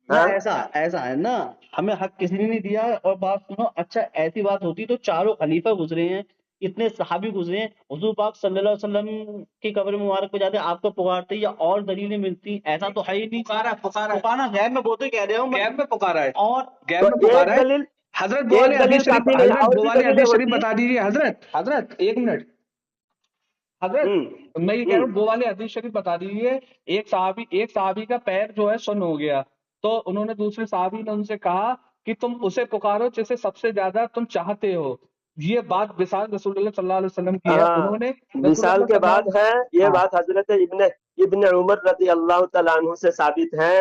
نہ ایسا ہے نا, ہمیں حق کسی نے نہیں دیا. اور بات سنو, اچھا ایسی بات ہوتی تو چاروں خلیفہ گزرے ہیں, اتنے صحابی گزرے ہیں, حضور پاک صلی اللہ علیہ وسلم کی قبر مبارک پہ جاتے آپ کو پکارتے یا اور دلیلیں ملتی؟ ایسا تو ہے ہی نہیں. پکارنا غیب میں بولتے کہہ رہے ہوں, غیب میں پکارا ہے, اور غیب میں پکارا ہے. دلیل حضرت بوالے ایک دلیل حدیث شریف, کافی نہیں, حضرت اور بھی بوالے دلیلیں حدیث شریف ہوتی. بتا دیجیے. حضرت ایک منٹ. حضرت میں یہ کہہ رہا ہوں بوالے حدیث شریف بتا دیجیے. ایک صحابی کا پیر جو ہے سن ہو گیا, تو انہوں نے دوسرے صحابی نے ان سے کہا کہ تم اسے پکارو جسے سب سے زیادہ تم چاہتے ہو. یہ بات وصال رسول اللہ صلی اللہ علیہ وسلم کی ہے. انہوں نے وصال کے بعد ہے یہ بات حضرت ابن عمر رضی اللہ تعالیٰ عنہ سے ثابت ہے.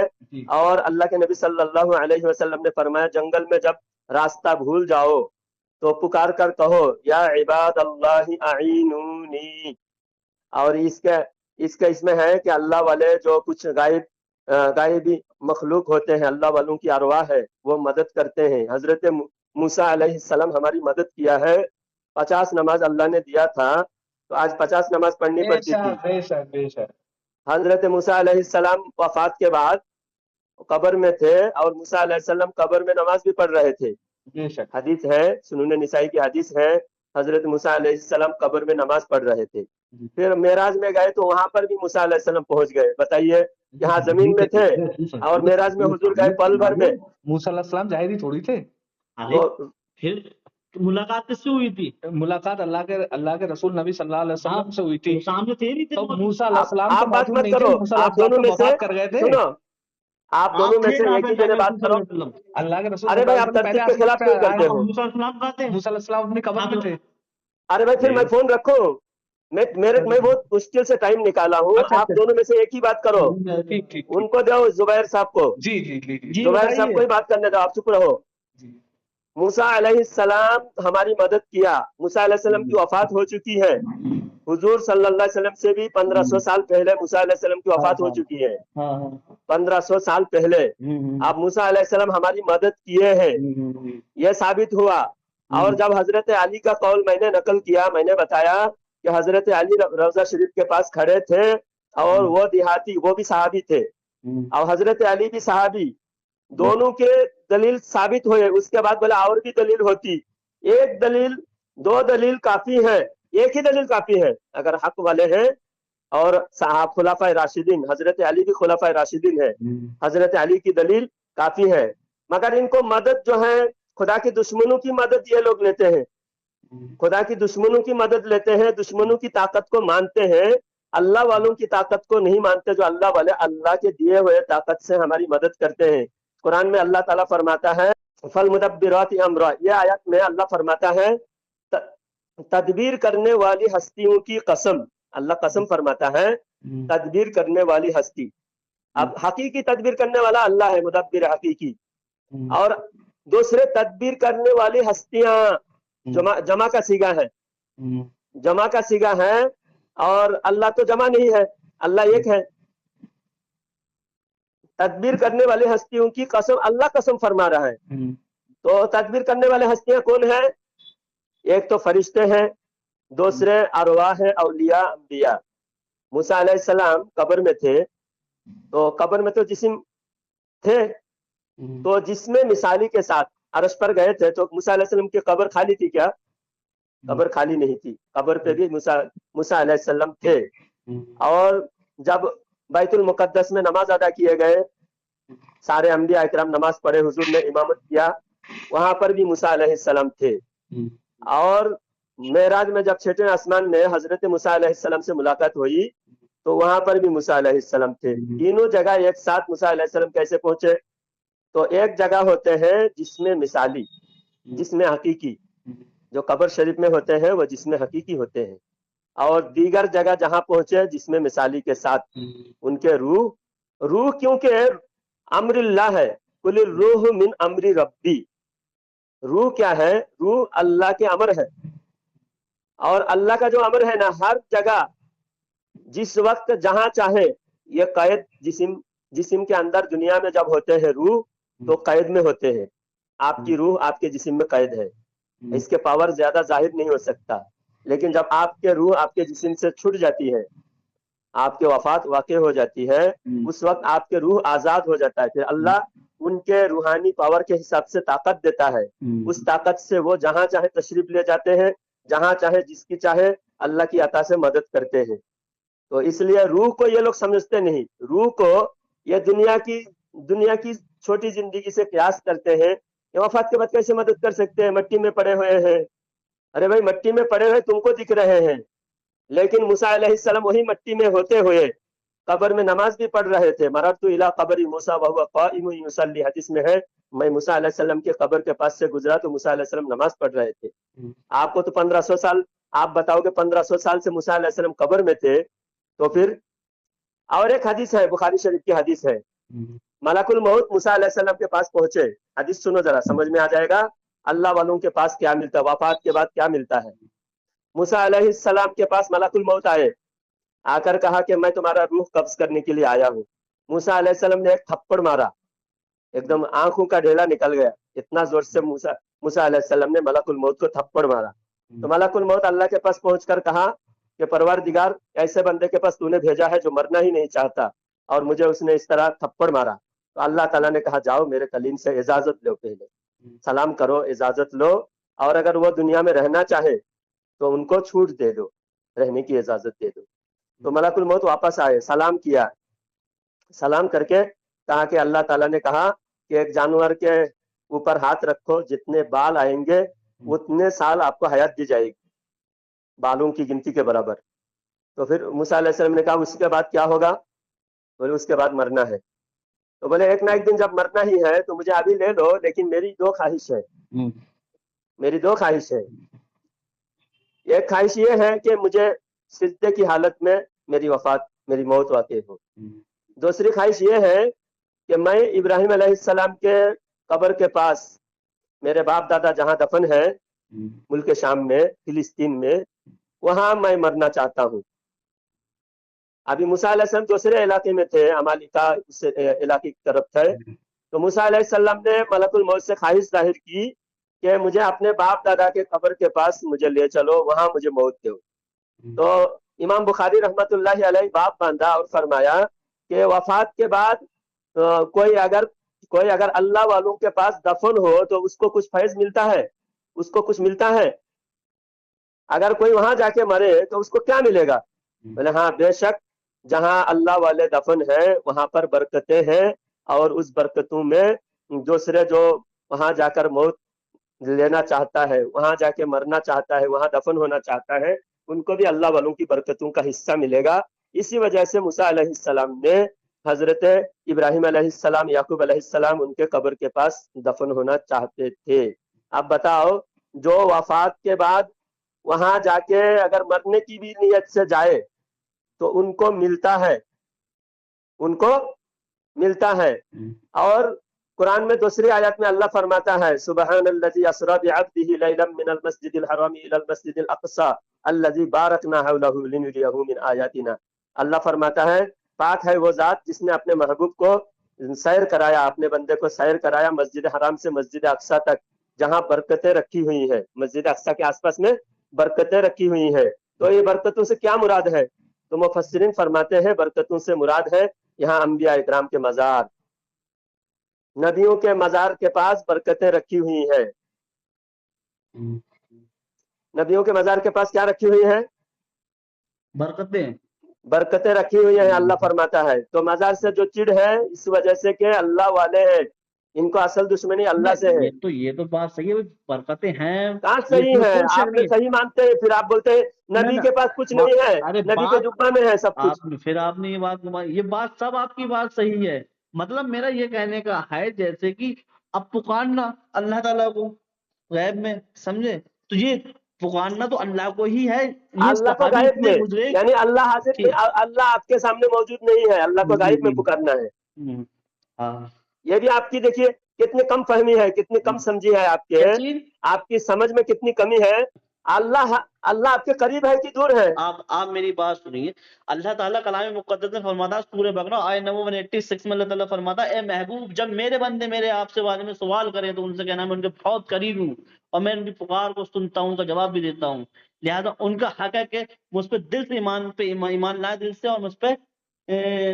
اور اللہ کے نبی صلی اللہ علیہ وسلم نے فرمایا جنگل میں جب راستہ بھول جاؤ تو پکار کر کہو یا عباد اللہ اعینونی. اور اس میں ہے کہ اللہ والے جو کچھ غائبی مخلوق ہوتے ہیں, اللہ والوں کی ارواح ہے, وہ مدد کرتے ہیں. حضرت موسیٰ علیہ السلام ہماری مدد کیا ہے. 50 نماز اللہ نے دیا تھا تو آج 50 نماز پڑھنی پڑتی تھی. حضرت موسیٰ علیہ السلام وفات کے بعد قبر میں تھے اور موسیٰ علیہ السلام قبر میں نماز بھی پڑھ رہے تھے. حدیث ہے, سنن نسائی کی حدیث ہے, حضرت موسیٰ علیہ السلام قبر میں نماز پڑھ رہے تھے. پھر معراج میں گئے تو وہاں پر بھی موسیٰ علیہ السلام پہنچ گئے. بتائیے, یہاں زمین میں تھے اور معراج میں حضور گئے پل بھر میں. موسیٰ علیہ السلام ظاہری تھوڑی تھے. پھر ملاقات کس سے ہوئی تھی؟ ملاقات اللہ کے رسول نبی صلی اللہ علیہ وسلم سے ہوئی تھی. سامنے تھے نہیں تو موسیٰ علیہ السلام آپ بات مت کرو, آپ دونوں میں سے کر گئے تھے. سنو, آپ دونوں میں سے ایک ہی جگہ بات کرو. اللہ کے رسول ارے بھائی آپ ترتیب کے خلاف کیوں کرتے ہو؟ موسیٰ علیہ السلام کہتے ہیں, موسیٰ علیہ السلام اپنی قبر میں تھے. ارے بھائی پھر میں فون رکھوں, میں بہت مشکل سے ٹائم نکالا ہوں. آپ دونوں میں سے ایک ہی بات کرو. ان کو دو, زبیر صاحب کو, زبیر صاحب کو ہی بات کرنے دو, آپ چپ رہو. موسیٰ علیہ السلام ہماری مدد کیا. موسیٰ علیہ السلام کی وفات ہو چکی ہے. حضور صلی اللہ علیہ وسلم سے بھی 1500 سال پہلے موسیٰ علیہ السلام کی وفات ہو چکی ہے. 1500 سال پہلے اب موسیٰ علیہ السلام ہماری مدد کیے ہیں, یہ ثابت ہوا. اور جب حضرت علی کا قول میں نے نقل کیا, میں نے بتایا کہ حضرت علی روضہ شریف کے پاس کھڑے تھے اور وہ دیہاتی, وہ بھی صحابی تھے اور حضرت علی بھی صحابی, دونوں کے دلیل ثابت ہوئے. اس کے بعد بولے اور بھی دلیل ہوتی. ایک دلیل, دو دلیل کافی ہے, ایک ہی دلیل کافی ہے اگر حق والے ہیں. اور صحابہ خلفائے راشدین, حضرت علی بھی خلفائے راشدین ہے, حضرت علی کی دلیل کافی ہے. مگر ان کو مدد جو ہے خدا کے دشمنوں کی مدد یہ لوگ لیتے ہیں, خدا کی دشمنوں کی مدد لیتے ہیں, دشمنوں کی طاقت کو مانتے ہیں, اللہ والوں کی طاقت کو نہیں مانتے. جو اللہ والے اللہ کے دیے ہوئے طاقت سے ہماری مدد کرتے ہیں. قرآن میں اللہ تعالیٰ فرماتا ہے فالمدبرات امرا, یہ آیت میں اللہ فرماتا ہے تدبیر کرنے والی ہستیوں کی قسم. اللہ قسم فرماتا ہے تدبیر کرنے والی ہستی. اب حقیقی تدبیر کرنے والا اللہ ہے, مدبر حقیقی. اور دوسرے تدبیر کرنے والی ہستیاں جمع کا سیگا ہے, جمع کا سیگا ہے. اور اللہ تو جمع نہیں ہے, اللہ ایک ہے. تدبیر کرنے والی ہستیوں کی قسم اللہ قسم فرما رہا ہے. تو تدبیر کرنے والے ہستیاں کون ہیں؟ ایک تو فرشتے ہیں, دوسرے ارواح ہیں, اولیاء, انبیاء. موسیٰ علیہ السلام قبر میں تھے, تو قبر میں تو جسم تھے, تو جسم مثالی کے ساتھ عرش پر گئے تھے. تو موسیٰ علیہ السلام کی قبر خالی تھی کیا؟ قبر خالی نہیں تھی, قبر پہ بھی موسیٰ علیہ السلام تھے. اور جب بیت المقدس میں نماز ادا کیے گئے, سارے انبیاء اکرام نماز پڑھے, حضور نے امامت کیا, وہاں پر بھی موسیٰ علیہ السلام تھے. اور معراج میں جب چھٹے آسمان میں حضرت موسیٰ علیہ السلام سے ملاقات ہوئی تو وہاں پر بھی موسیٰ علیہ السلام تھے. تینوں جگہ ایک ساتھ موسیٰ علیہ السلام کیسے پہنچے؟ تو ایک جگہ ہوتے ہیں جس میں مثالی, جس میں حقیقی, جو قبر شریف میں ہوتے ہیں وہ جس میں حقیقی ہوتے ہیں. اور دیگر جگہ جہاں پہنچے جس میں مثالی کے ساتھ ان کے روح کیونکہ امر اللہ ہے, قل الروح من امر ربی. روح کیا ہے؟ روح اللہ کے امر ہے. اور اللہ کا جو امر ہے نا, ہر جگہ जिस वक्त जहां चाहे ये कैद जिस्म के अंदर दुनिया में जब होते हैं रूह तो कैद में होते हैं। आपकी रूह आपके जिस्म में कैद है, इसके पावर ज्यादा जाहिर नहीं हो सकता। लेकिन जब आपके रूह आपके जिस्म से छूट जाती है, आपके वफात वाक़ई हो जाती है, उस वक्त आपके रूह आजाद हो जाता है। फिर अल्लाह उनके रूहानी पावर के हिसाब से ताकत देता है, उस ताकत से वो जहां चाहे तशरीफ ले जाते हैं, जहां चाहे जिसकी चाहे अल्लाह की अता से मदद करते हैं। तो इसलिए रूह को ये लोग समझते नहीं, रूह को ये दुनिया की छोटी जिंदगी से कयास करते हैं कि वफात के बाद कैसे मदद कर सकते हैं, मट्टी में पड़े हुए हैं। अरे भाई मट्टी में पड़े हुए तुमको दिख रहे हैं, लेकिन मूसा अलैहिस्सलाम वही मट्टी में होते हुए कब्र में नमाज भी पढ़ रहे थे। मररतु इला कब्री मूसा वहुवा काइमुन युसल्ली, हदीस में है मैं मूसा अलैहिस्सलाम के कब्र के पास से गुजरा तो मूसा अलैहिस्सलाम नमाज पढ़ रहे थे। आपको तो 1500 साल, आप बताओगे 1500 साल से मूसा अलैहिस्सलाम कब्र में थे, तो फिर। और एक हदीस है, बुखारी शरीफ की हदीस है, मलकुल मौत मूसा अलैहिस्सलाम के पास पहुंचे। हदीस सुनो जरा, समझ में आ जाएगा अल्लाह वालों के पास क्या मिलता है, वफात के बाद क्या मिलता है। मूसा अलैहिस्सलाम के पास मलकुल मौत आए, आकर कहा कि मैं तुम्हारा रूह कब्ज करने के लिए आया हूँ। मूसा अलैहिस्सलाम ने एक थप्पड़ मारा, एकदम आंखों का ढेला निकल गया, इतना जोर से मूसा अलैहिस्सलाम ने मलकुल मौत को थप्पड़ मारा। तो मलकुल मौत अल्लाह के पास पहुंचकर कहा कि परवरदिगार, ऐसे बंदे के पास तूने भेजा है जो मरना ही नहीं चाहता और मुझे उसने इस तरह थप्पड़ मारा। तो अल्लाह ताला ने कहा जाओ मेरे कलीम से इजाजत लो, पहले सलाम करो, इजाजत लो, और अगर वो दुनिया में रहना चाहे तो उनको छूट दे दो, रहने की इजाजत दे दो। तो मलकुल मौत वापस आए, सलाम किया, सलाम करके कहा कि अल्लाह ताला ने कहा कि एक जानवर के ऊपर हाथ रखो, जितने बाल आएंगे उतने साल आपको हयात दी जाएगी, बालों की गिनती के बराबर। तो फिर मूसा अलैहिस्सलाम ने कहा उसके बाद क्या होगा? बोले उसके बाद मरना है। तो बोले एक ना एक दिन जब मरना ही है तो मुझे अभी ले लो, लेकिन मेरी दो ख्वाहिश है, मेरी दो ख्वाहिश है। एक ख्वाहिश ये है कि मुझे सिजदे की हालत में मेरी मौत वाक़ई हो। दूसरी ख्वाहिश ये है कि मैं इब्राहिम अलैहिस्सलाम के कब्र के पास, मेरे बाप दादा जहां दफन है मुल्क शाम में, फिलिस्तीन में, वहां मैं मरना चाहता हूँ। अभी मूसा अलैहिस्सलाम दूसरे इलाके में थे, अमालिका इलाके की तरफ थे। तो मूसा अलैहिस्सलाम ने मलकुल मौत से ख्वाहिश जाहिर की कि मुझे अपने बाप दादा के कब्र के पास मुझे ले चलो, वहां मुझे मौत दो। तो इमाम बुखारी रहमतुल्लाहि अलैह बाप बांधा और फरमाया कि वफात के बाद कोई अगर अल्लाह वालों के पास दफन हो तो उसको कुछ फैज मिलता है, उसको कुछ मिलता है। अगर कोई वहां जाके मरे तो उसको क्या मिलेगा? बोले हाँ बेशक, जहां अल्लाह वाले दफन है वहां पर बरकतें हैं, और उस बरकतों में दूसरे जो वहां जाकर मौत लेना चाहता है, वहां जाके मरना चाहता है, वहां दफन होना चाहता है, उनको भी अल्लाह वालों की बरकतों का हिस्सा मिलेगा। इसी वजह से मूसा अलैहिस्सलाम ने हजरत इब्राहिम अलैहिस्सलाम, याकूब अलैहिस्सलाम उनके कब्र के पास दफन होना चाहते थे। अब बताओ, जो वफात के बाद वहां जाके अगर मरने की भी नीयत से जाए तो उनको मिलता है, उनको मिलता है। और कुरान में दूसरी आयत में अल्लाह फरमाता है सुबहानल्लज़ी अस्रा बिअब्दिही लैलन मिनल मस्जिदिल हरामी इलल मस्जिदिल अक़सा अल्लज़ी बारकना हौलहु लिनुरियहु मिन आयातिना। अल्लाह फरमाता है पाक है वो जात जिसने अपने महबूब को सैर कराया, अपने बंदे को सैर कराया मस्जिद हराम से मस्जिद अक़सा तक, जहां बरकतें रखी हुई है, मस्जिद अक़सा के आसपास में बरकतें रखी हुई है। तो ये बरकतों से क्या मुराद है? तो मुफस्सिरीन फरमाते हैं बरकतों से मुराद है यहाँ अंबिया इकराम के मजार, नबियों के मजार के पास बरकतें रखी हुई है। नबियों के मजार के पास क्या रखी हुई है? बरकतें रखी हुई है, अल्लाह फरमाता है। तो मजार से जो चिढ़ है इस वजह से कि अल्लाह वाले हैं, इनको असल दुश्मनी अल्लाह से है। ये तो बात सही है, बरकतें हैं, कहाँ सही है? आपने सही मानते हैं, फिर आप बोलते हैं नबी के पास कुछ नहीं है, नबी के जुब्बा में है सब कुछ। फिर आपने ये बात सब आपकी बात सही है। मतलब मेरा ये कहने का है जैसे कि अब पुकारना अल्लाह ताला को गैब में, समझे? तो ये पुकारना तो अल्लाह को ही है, अल्लाह को गायब में, यानी अल्लाह हाजिर में, अल्लाह आपके सामने मौजूद नहीं है, अल्लाह को गायब में पुकारना है। ये भी आपकी देखिए कितनी कम फहमी है, कितनी कम समझी है, आपकी समझ में कितनी कमी है। अल्लाह अल्लाह आपके करीब है कि दूर है? आप मेरी बात सुनिए। अल्लाह ताला कलाम मुक़द्दस में फरमाता, सूरह बकरा आयत नंबर 186 में अल्लाह ताला फरमाता, ए महबूब, जब मेरे बंदे मेरे आपसे बारे में सवाल करें तो उनसे कहना मैं उनके बहुत करीब हूँ और मैं उनकी पुकार को सुनता हूँ, उनका जवाब भी देता हूँ। लिहाजा उनका हक है कि मुझ पर दिल से ईमान लाए दिल से, और मुझ पर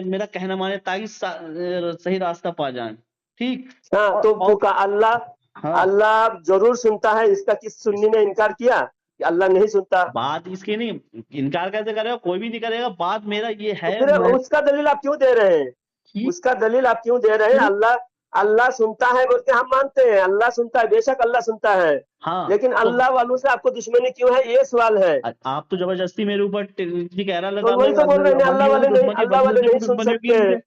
मेरा कहना माने, ताकि सही रास्ता पा जाए। ठीक। हाँ, तो पुकार अल्लाह हाँ, अल्लाह जरूर सुनता है, इसका किस सुन्नी ने इनकार किया कि अल्लाह नहीं सुनता? बात इसकी नहीं, इनकार कैसे करेगा, कोई भी नहीं करेगा। बात मेरा ये है, तो फिर उसका दलील आप क्यों दे रहे हैं? कि उसका दलील आप क्यों दे रहे हैं? अल्लाह सुनता है बोलते हम मानते हैं, अल्लाह सुनता है, बेशक अल्लाह सुनता है, हाँ, लेकिन तो अल्लाह वालों से आपको दुश्मनी क्यों है, ये सवाल है। आप तो जबरदस्ती मेरे ऊपर कह रहा तो वही तो बोल रहे हैं, अल्लाह वाले नहीं सुन सकते हैं।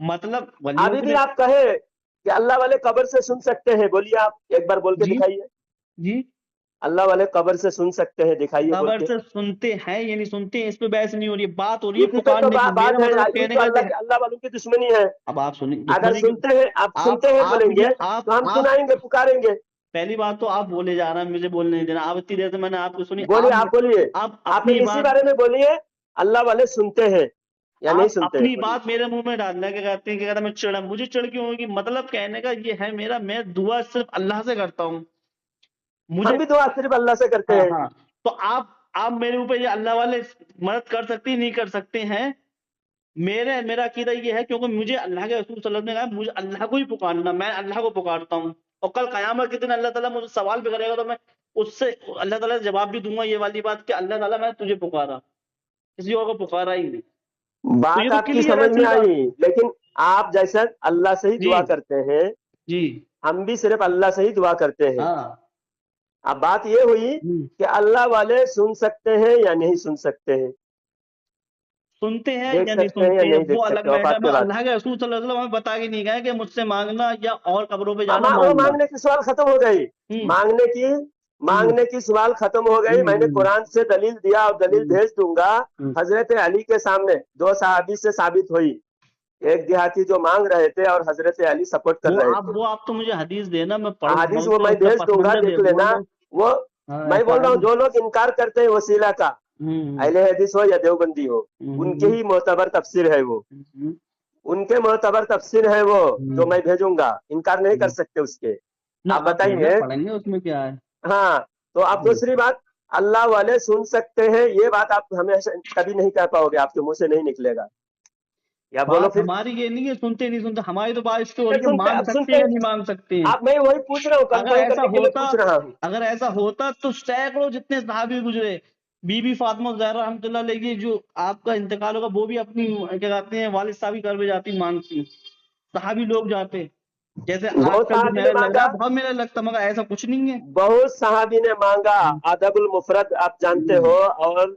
मतलब अभी भी आप कहे कि अल्लाह वाले कब्र से सुन सकते हैं, बोलिए आप एक बार बोल के जी? दिखाइए। जी, अल्लाह वाले कब्र से सुन सकते हैं, दिखाइए बोल खबर के। से सुनते हैं ये नहीं सुनते हैं, इस पे बहस नहीं हो रही है, बात हो रही है इसी पे तो पुकारने की। बात मेरा है, मतलब ये कहने तो का अल्लाह वालों की दुश्मनी है। अब आप सुनिए, अगर सुनते हैं, आप सुनते हैं आप बोलेंगे ये तो हम सुनाएंगे, पुकारेंगे। पहली बात तो आप बोले जा रहे हैं, मुझे बोलने नहीं देना। आप इतनी देर से मैंने आपको सुनी, बोलिए, आप बोलिए, आप आप अपनी इसी बात बारे में बोलिए, अल्लाह वाले सुनते हैं या नहीं आप सुनते हैं? अपनी बात मेरे मुंह में डालना है, क्या कहते हैं, क्या कहता है, मैं चिड़ा, मुझे चिड़ क्यों होगी? मतलब कहने का ये है मेरा, मैं दुआ सिर्फ अल्लाह से करता हूँ। मुझे हम भी दुआ सिर्फ अल्लाह से करते हाँ हैं। हाँ, तो आप मेरे ऊपर ये अल्लाह वाले मदद कर सकते हैं, नहीं कर सकते हैं। मेरा अकीदा ये है, क्योंकि मुझे अल्लाह के रसूल सल्लल्लाहु अलैहि वसल्लम ने कहा, मुझे अल्लाह को ही पुकारना, मैं अल्लाह को पुकारता हूँ, और कल कयामत के दिन अल्लाह ताला मुझे सवाल भी करेगा तो मैं उससे अल्लाह ताला से जवाब भी दूंगा, ये वाली बात कि अल्लाह ताला मैं तुझे पुकारा, किसी और को पुकारा ही नहीं। तो ये बात तो आपकी क्लियर है समझ में सीधा। आई, लेकिन आप जैसा अल्लाह से ही जी दुआ करते हैं, जी हम भी सिर्फ अल्लाह से ही दुआ करते हैं। हाँ अब बात ये हुई कि अल्लाह वाले सुन सकते हैं या नहीं सुन सकते हैं, सुनते हैं देख या नहीं सकते हैं या सुनते हैं, नहीं देख वो अलग सकते, मैटर है। औकात मैं के बाद अल्लाह के रसूल सल्लल्लाहु अलैहि वसल्लम हमें बता के नहीं गए कि मुझसे मांगना या और कब्रों पे जाना वो मांगना। मांगने की सवाल खत्म हो गई, हम्म मांगने की सवाल खत्म हो गई। मैंने कुरान से दलील दिया और दलील भेज दूंगा। हजरत अली के सामने दो सहाबी से साबित हुई, एक देहाती जो मांग रहे थे और हजरत अली सपोर्ट कर रहे थे। वो आप तो मुझे हदीस देना, मैं पढ़ हदीस वो उसका मैं भेज पस दूंगा, मंजर देख दे दूंगा लेना। मैं। वो हाँ, मैं ऐसा बोल रहा हूँ, है। जो लोग इनकार करते हैं वसीला का, अहले हदीस हो या देवबंदी हो, उनके ही मोतबर तफसीर है वो, उनके मोतबर तफसीर है वो, जो मैं भेजूंगा, इनकार नहीं कर सकते उसके। ना आप बताइए। पढ़ेंगे, उसमें क्या है। हाँ, तो अब दूसरी बात, अल्लाह वाले सुन सकते हैं, ये बात आप हमेशा कभी नहीं कह पाओगे, आपके मुंह से नहीं निकलेगा। या बोलो बात फिर। हमारी ये नहीं है सुनते नहीं सुनते, हमारी तो बात इस पे हो रही है सुनते, मांग अब सकते सुनते हैं या नहीं मांग सकते हैं। आप, मैं वही पूछ रहा हूँ, कंफर्म करने के लिए पूछ रहा हूँ। अगर ऐसा होता तो सैकड़ों जितने सहाबी गुजरे, बीबी फातिमा ज़हरा रहमतुल्लाह अलैहा जो आपका इंतकाल होगा, वो भी अपनी क्या कहते हैं वालिद साहब की करवे जाती मांगती, सहाबी लोग जाते, जैसे बहुत आजकल सहाबी ने मेरे लग मांगा, रहा है, बहुत मेरे लगता, मगर ऐसा कुछ नहीं है। बहुत सहाबी ने मांगा। अदबुल मुफरद आप जानते हो, और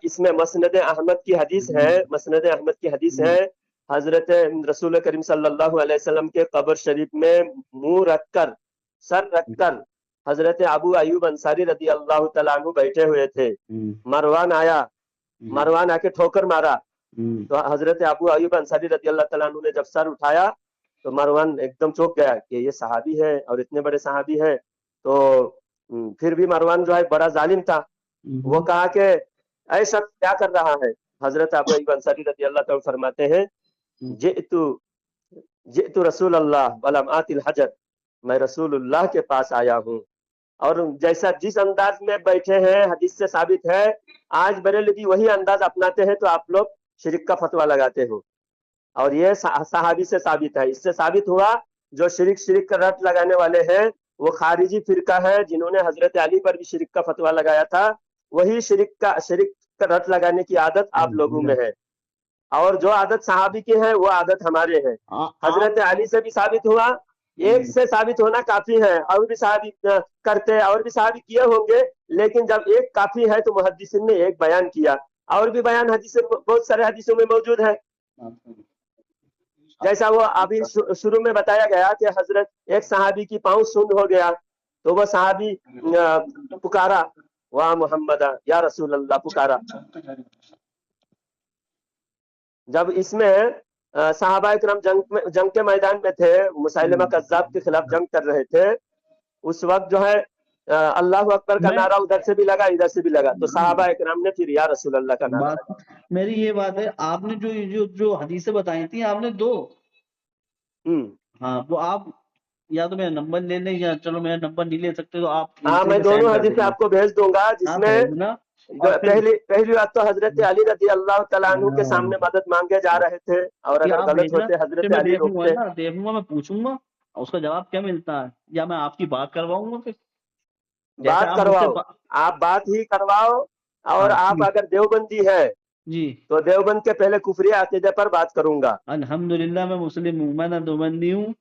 इसमें मसनद अहमद की हदीस है, मसनद अहमद की हदीस है, हजरत रसूल करीम सल्लल्लाहु अलैहि वसल्लम के कब्र शरीफ में मुंह रखकर, सर रखकर हजरत अबू अयूब अंसारी रदी अल्लाह तआला अन्हु बैठे हुए थे। मरवान आया, मरवान आके ठोकर मारा, तो हजरत अबू अयूब अंसारी रदी अल्लाह तआला अन्हु ने जब सर उठाया तो मरवान एकदम चौंक गया कि ये सहाबी है और इतने बड़े सहाबी है। तो फिर भी मरवान जो है बड़ा जालिम था, वो कहा कि ऐ शख्स क्या कर रहा है। हजरत अबू अयूब अंसारी रदी अल्लाह तआला फरमाते हैं, जितु रसूल अल्लाह वलम आतिल हजर, मैं रसूलुल्लाह के पास आया हूँ। और जैसा जिस अंदाज में बैठे हैं, हदीस से साबित है, आज बरेलवी वही अंदाज अपनाते हैं तो आप लोग शिरक का फतवा लगाते हो, और ये सहाबी से साबित है। इससे साबित हुआ जो शिरक का रट लगाने वाले हैं वो खारिजी फिरका है, जिन्होंने हजरत अली पर भी शिरक का फतवा लगाया था। वही शिरक का रट लगाने की आदत आप लोगों में है, और जो आदत सहाबी की है वो आदत हमारे है। हजरत अली से भी साबित हुआ, एक से साबित होना काफी है, और भी सहाबी करते हैं, और भी सहाबी किए होंगे, लेकिन जब एक काफी है तो मुहद्दिसिन ने एक बयान किया, और भी बयान हदीस बहुत सारे हदीसों में मौजूद है। जैसा वो अभी शुरू में बताया गया कि हजरत एक सहाबी की पाँव सुन्न हो गया, तो वो सहाबी पुकारा, वाह मोहम्मद या रसूल अल्लाह पुकारा। जब इसमें सहाबा इकराम जंग के मैदान में थे, मुसैलमा कज़्ज़ाब के खिलाफ जंग कर रहे थे, उस वक्त जो है अल्लाह अकबर का मैं नारा उधर से भी लगा, इधर से भी लगा, तो साहबा इकराम ने फिर या रसूल अल्लाह का नारा लगा। बात मेरी ये बात है, आपने जो जो जो हदीसें बताई थी आपने दो, हाँ वो आप या तो मेरा नंबर ले लें, या चलो मेरा नंबर नहीं ले सकते तो आप हाँ, दूसरे मैं पे दोनों सेंड कर हदीसें देंगे। आपको भेज दूंगा, आप जिसमें भेजना। और फिर पहली बात तो हजरत अली रजी अल्लाह तआला अन्हु के सामने मदद मांगे जा रहे थे, और कि अगर आप गलत भेजना, होते फिर हजरत मैं अली देखूंगा रोकते। ना, देखूंगा, मैं पूछूंगा और उसका जवाब क्या मिलता है, या मैं आपकी बात करवाऊंगा फिर, जैसे बात आप मुझसे करवाओ, आप बात ही करवाओ। और हाँ आप ठीक अगर देवबंदी है जी। तो देवबंद के पहले कुफरी अकीदे पर बात करूंगा। अल्हम्दुलिल्लाह मैं मुस्लिम हूँ, मैं ना देवबंदी हूँ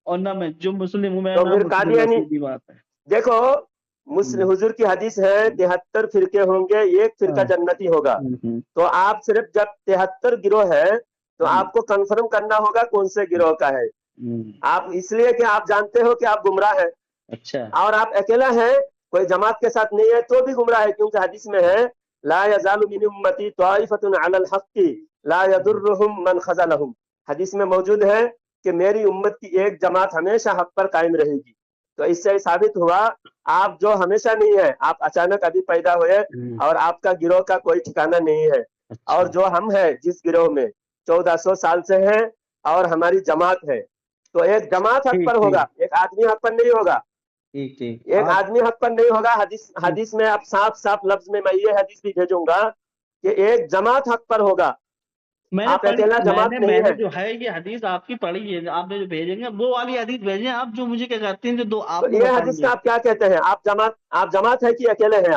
और ना मैं जो मुस्लिम हूँ, मेरा तो नाम फिर मुस्लिम है, कादियानी, सीधी बात है। देखो मुस्लिम हुजूर की हदीस है 73 फिरके होंगे, एक फिरका हाँ। जन्नती होगा। हम्म। तो आप सिर्फ जब 73 गिरोह है तो आपको कंफर्म करना होगा कौन से गिरोह का है। आप इसलिए कि आप जानते हो कि आप गुमराह हैं, अच्छा। और आप अकेला है, कोई जमात के साथ नहीं है तो भी गुमराह है, क्योंकि हदीस में है ला यज़ालु मिन उम्मती ताइफतुन अलल हक्की ला यदुर्रुहुम मन खज़लहुम। हदीस में मौजूद है कि मेरी उम्मत की एक जमात हमेशा हक पर कायम रहेगी। तो इससे साबित हुआ आप जो हमेशा नहीं है, आप अचानक अभी पैदा हुए और आपका गिरोह का कोई ठिकाना नहीं है। और जो हम है जिस गिरोह में 1400 साल से हैं और हमारी जमात है, तो एक जमात हक पर होगा, एक आदमी हक पर नहीं होगा। ठीक ठीक। एक आदमी हक पर नहीं होगा। हदीस में आप साफ साफ लफ्ज में मैं ये हदीस भी भेजूंगा कि एक जमात हक पर होगा, मैंने आप पढ़ी, अकेला जमात नहीं मैंने है। जो है ये हदीस आपकी पढ़ी है, आपने जो भेजेंगे वो वाली हदीस भेजें आप, जो मुझे क्या कहते हैं, जो दो तो आपने ये बताई हदीस है। का आप क्या कहते हैं? आप जमात है कि अकेले हैं?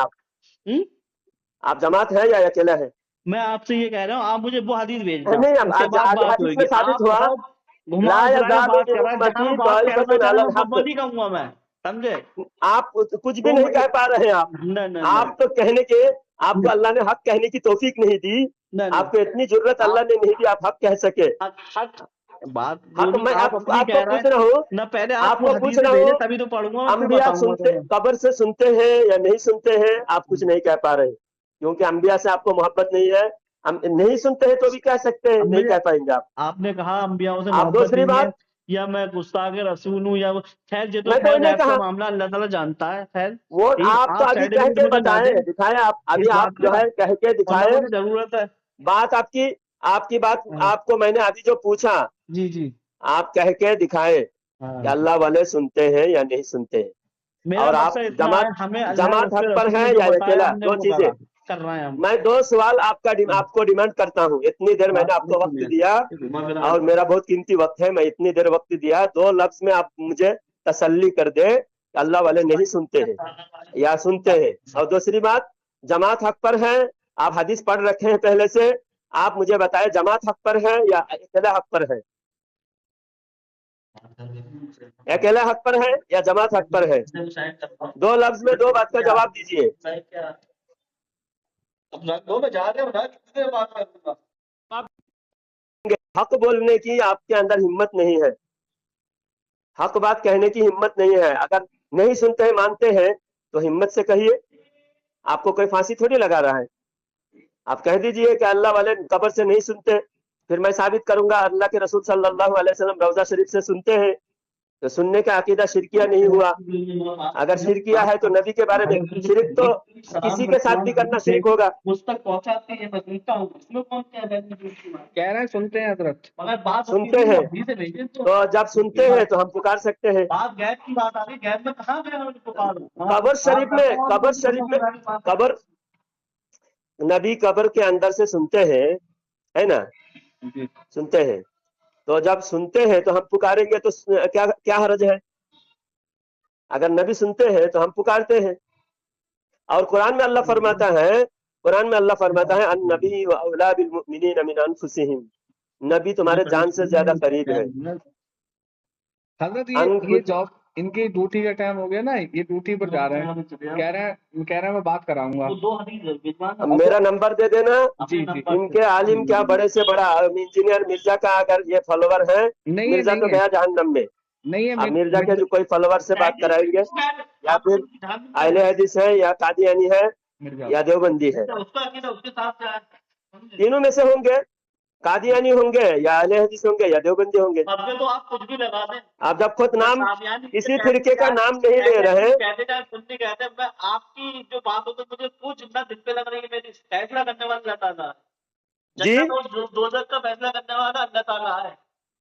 आप जमात है या अकेले हैं? मैं आपसे ये कह रहा हूँ, आप मुझे वो हदीस भेजना, नहीं, उसके बाद आज बात हदीस में होगी। साबित आप हुआ बहुत घुमा ला फिरा के यज़ालु बात मिन कर रहे हैं, जहाँ उम्मती मैं बात करना ताइफतुन चाह रहा अलल हूँ वो हक। नहीं कहूंगा मैं, समझे? आप कुछ भी वो नहीं मुझे कह पा रहे हैं आप। नहीं आप तो कहने के, आपको अल्लाह ने हक कहने की तौफीक नहीं दी, नहीं आपको इतनी जुर्रत अल्लाह ने नहीं दी आप हक कह सके। हक बात जो हक भी मैं आप अपनी आपको कह रहे पूछ रहा हूँ, हैं ना, पहले आप वो आपको पूछ हदीसें रहा भेजे हूँ, तभी तो पढ़ूंगा मैं, फिर अंबिया बताऊंगा सुनते, तुम्हें। कब्र से सुनते हैं या नहीं सुनते हैं? आप कुछ नहीं कह पा रहे, क्योंकि अंबिया से आपको मोहब्बत नहीं है। हम नहीं सुनते हैं तो भी कह सकते हैं, अब नहीं मुझे कह पाएंगे आप। आपने कहा अंबियाओं से आप मोहब्बत दूसरी नहीं है, बात, या मैं गुस्ताख रसूल हूँ, या खैर ये तो मैं तो खैर नहीं गैब का कहा, मामला अल्लाह ताला जानता है। खैर वो ठीक, आप तो आप अभी कह सर्टिफिकेट के मुझे ना बताए, दें दिखाए आप इस अभी, आप बात जो का, है कह के और ना दिखाए। मुझे जरूरत है। बात आपकी बात आपको मैंने अभी जो पूछा, जी जी। आप कह के दिखाए कि अल्लाह वाले सुनते हैं या नहीं सुनते हैं, मेरा और आप मकसद इतना है, हमें अल्लाह और जमात हक उसके पर रसूल है ने जो या बताया अकेला, हमने दो वो चीजें। कर रहे हैं हम। मैं दो सवाल आपको डिमांड करता हूँ, इतनी देर मैंने आपको वक्त दिया और मेरा बहुत कीमती वक्त है, मैं इतनी देर वक्त दिया, दो लफ्ज में आप मुझे तसल्ली कर दे कि अल्लाह वाले नहीं सुनते हैं या सुनते हैं। और दूसरी बात, जमात हक पर है, आप हदीस पढ़ रखे हैं पहले से, आप मुझे बताए जमात हक पर है या अकेला हक पर है? अकेला हक पर है या जमात हक पर है? दो लफ्ज में दो बात का जवाब दीजिए। हक बोलने की आपके अंदर हिम्मत नहीं है, हक बात कहने की हिम्मत नहीं है। अगर नहीं सुनते हैं, मानते हैं, तो हिम्मत से कहिए, आपको कोई फांसी थोड़ी लगा रहा है। आप कह दीजिए कि अल्लाह वाले कब्र से नहीं सुनते, फिर मैं साबित करूंगा अल्लाह के रसूल सल्लल्लाहु अलैहि वसल्लम रौजा शरीफ से सुनते हैं, तो सुनने का अकीदा शिरकिया नहीं हुआ। अगर शिरकिया है तो नबी के बारे में, शिरक तो किसी के साथ भी करना शिरक होगा। मुझ तक पहुंचाते हैं, मैं सुनता हूँ, इसमें कौन क्या है? कह रहे हैं सुनते हैं हजरत, मगर बात सुनते हैं, तो जब सुनते हैं तो हम पुकार सकते हैं। बात गैब की बात आ रही, गैब में कहाँ गए हम पुकार? कब्र शरीफ में कब्र, नबी कब्र के अंदर से सुनते हैं, है ना, सुनते हैं। तो जब सुनते हैं तो हम पुकारेंगे, तो क्या क्या हर्ज है? अगर नबी सुनते हैं तो हम पुकारते हैं। और कुरान में अल्लाह फरमाता है, अन नबी व औला बिल मुमिनीन मिन अनफुसिहिम, नबी तुम्हारे जान से ज्यादा करीब है। हजरत ये जॉब, इनकी ड्यूटी का टाइम हो गया ना, ये ड्यूटी पर जा रहे हैं, कह रहे हैं मैं बात कराऊंगा। मेरा नंबर दे देना। जी जी। इनके आलिम क्या बड़े से बड़ा इंजीनियर मिर्जा का अगर ये फॉलोवर है, मिर्जा तो गया जहन्नम में। नहीं है, आप मिर्जा के जो कोई फॉलोवर से बात कराएंगे, या फिर अहले हदीस है या कादियानी है या देवबंदी है, तीनों में से होंगे। कादियानी होंगे या अहले हदीस होंगे या देवबंदी होंगे। अब में तो आप कुछ भी लगा दें, आप जब खुद नाम कादियानी किसी फिरके का नाम नहीं ले रहे, कहते जाए कुछ नहीं कहते, मैं आपकी जो बात हो तो मुझे कुछ ना दिल पे लग रही है, मेरी फैसला करने वाला अल्लाह ताला है, जी जन्नत और दोजख का फैसला करने वाला अल्लाह ताला है।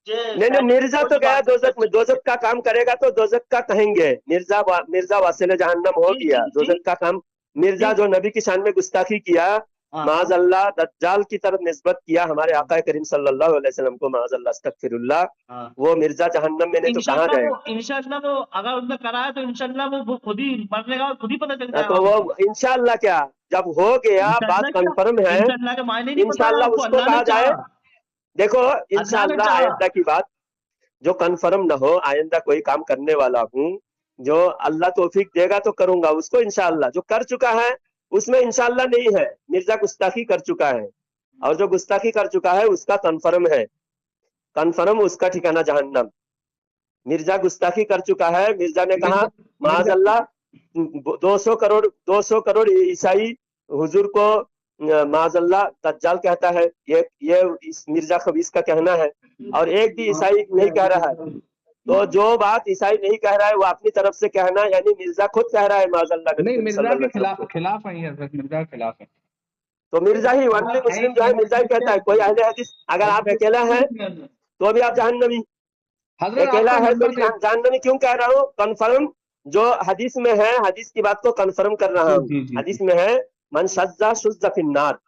नहीं, मिर्जा तो गया दोजख में, दोजख का काम करेगा तो दोजख का कहेंगे। मिर्जा वासिल जहन्नम हो गया, दोजख का काम। मिर्जा जो नबी की शान में गुस्ताखी किया, माज अल्लाह, दज्जाल की तरफ निस्बत किया हमारे आका करीम सल्लल्लाहु अलैहि वसल्लम को, माज अल्लाह, अस्तगफिरुल्लाह, वो मिर्जा जहन्नम में नहीं तो कहाँ जाएगा। इंशाअल्लाह वो अगर उनने करा है तो इंशाअल्लाह वो खुद ही मरने का खुद ही पता चल जाएगा। तो वो इंशाअल्लाह क्या, जब हो गया बात कंफर्म है, इंशाअल्लाह के मायने नहीं पता, इंशाअल्लाह आपको उसको अल्लाह ने कहा जाए। चाहा। देखो ने इंशाअल्लाह चाहा। आइंदा की बात जो कंफर्म न हो, आइंदा कोई काम करने वाला हूँ, जो अल्लाह तौफीक देगा तो करूंगा उसको इंशाअल्लाह। जो कर चुका है उसमें इंशाअल्लाह नहीं है। मिर्जा गुस्ताखी कर चुका है, और जो गुस्ताखी कर चुका है उसका कंफर्म है, कंफर्म उसका ठिकाना जहन्नम। मिर्जा गुस्ताखी कर चुका है, मिर्जा ने कहा माज अल्लाह 200 करोड़ ईसाई हुजूर को माज अल्लाह दज्जाल कहता है, ये इस मिर्जा खबीस का कहना है, और एक भी ईसाई नहीं कह रहा है। तो जो बात ईसाई नहीं कह रहा है वो अपनी तरफ से कहना, यानी मिर्जा खुद कह रहा है माज अल्लाह नहीं, मिर्जा के खिलाफ है हजरत, मिर्जा के खिलाफ है। तो मिर्जा ही वनली मुस्लिम जो है मिर्जा ही कहता है, कोई अहले हदीस अगर आप अकेला है तो भी आप जहन्नमी, अकेला है तो जहन्नमी। क्यों कह रहा हूँ? कंफर्म जो हदीस में है, हदीस की बात को कंफर्म कर रहा हूँ। हदीस में है मन शज्जा शुज्जा फिन्नार,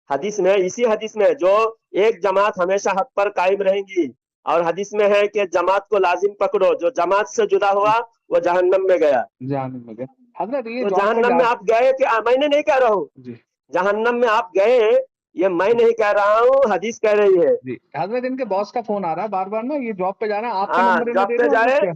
हदीस में, इसी हदीस में जो एक जमात हमेशा हक पर कायम रहेंगी, और हदीस में है कि जमात को लाजिम पकड़ो, जो जमात से जुदा हुआ वो जहन्नम में गया। जहन्नम में गया हजरत, ये तो जहन्नम में आप गए कि मैंने नहीं कह रहा हूँ, जहन्नम में आप गए ये मैं नहीं कह रहा हूँ, हदीस कह रही है। हजरत इनके बॉस का फोन आ रहा है बार बार ना, ये जॉब पे जा रहा है, आपका हाँ, नंबर जॉब पे जाए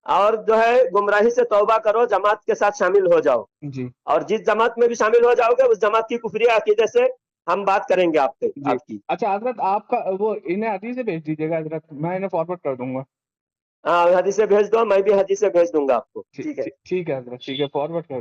और जो है गुमराही से तौबा करो, जमात के साथ शामिल हो जाओ जी। और जिस जमात में भी शामिल हो जाओगे उस जमात की कुफरी अकीदे से हम बात करेंगे आपकी। अच्छा हजरत, आपका वो इन्हें हदीस से भेज दीजिएगा हजरत, मैं इन्हें फॉरवर्ड कर दूंगा। हाँ, हदीस से भेज दो, मैं भी हदीस से भेज दूंगा आपको। ठीक है हजरत, ठीक है, फॉरवर्ड कर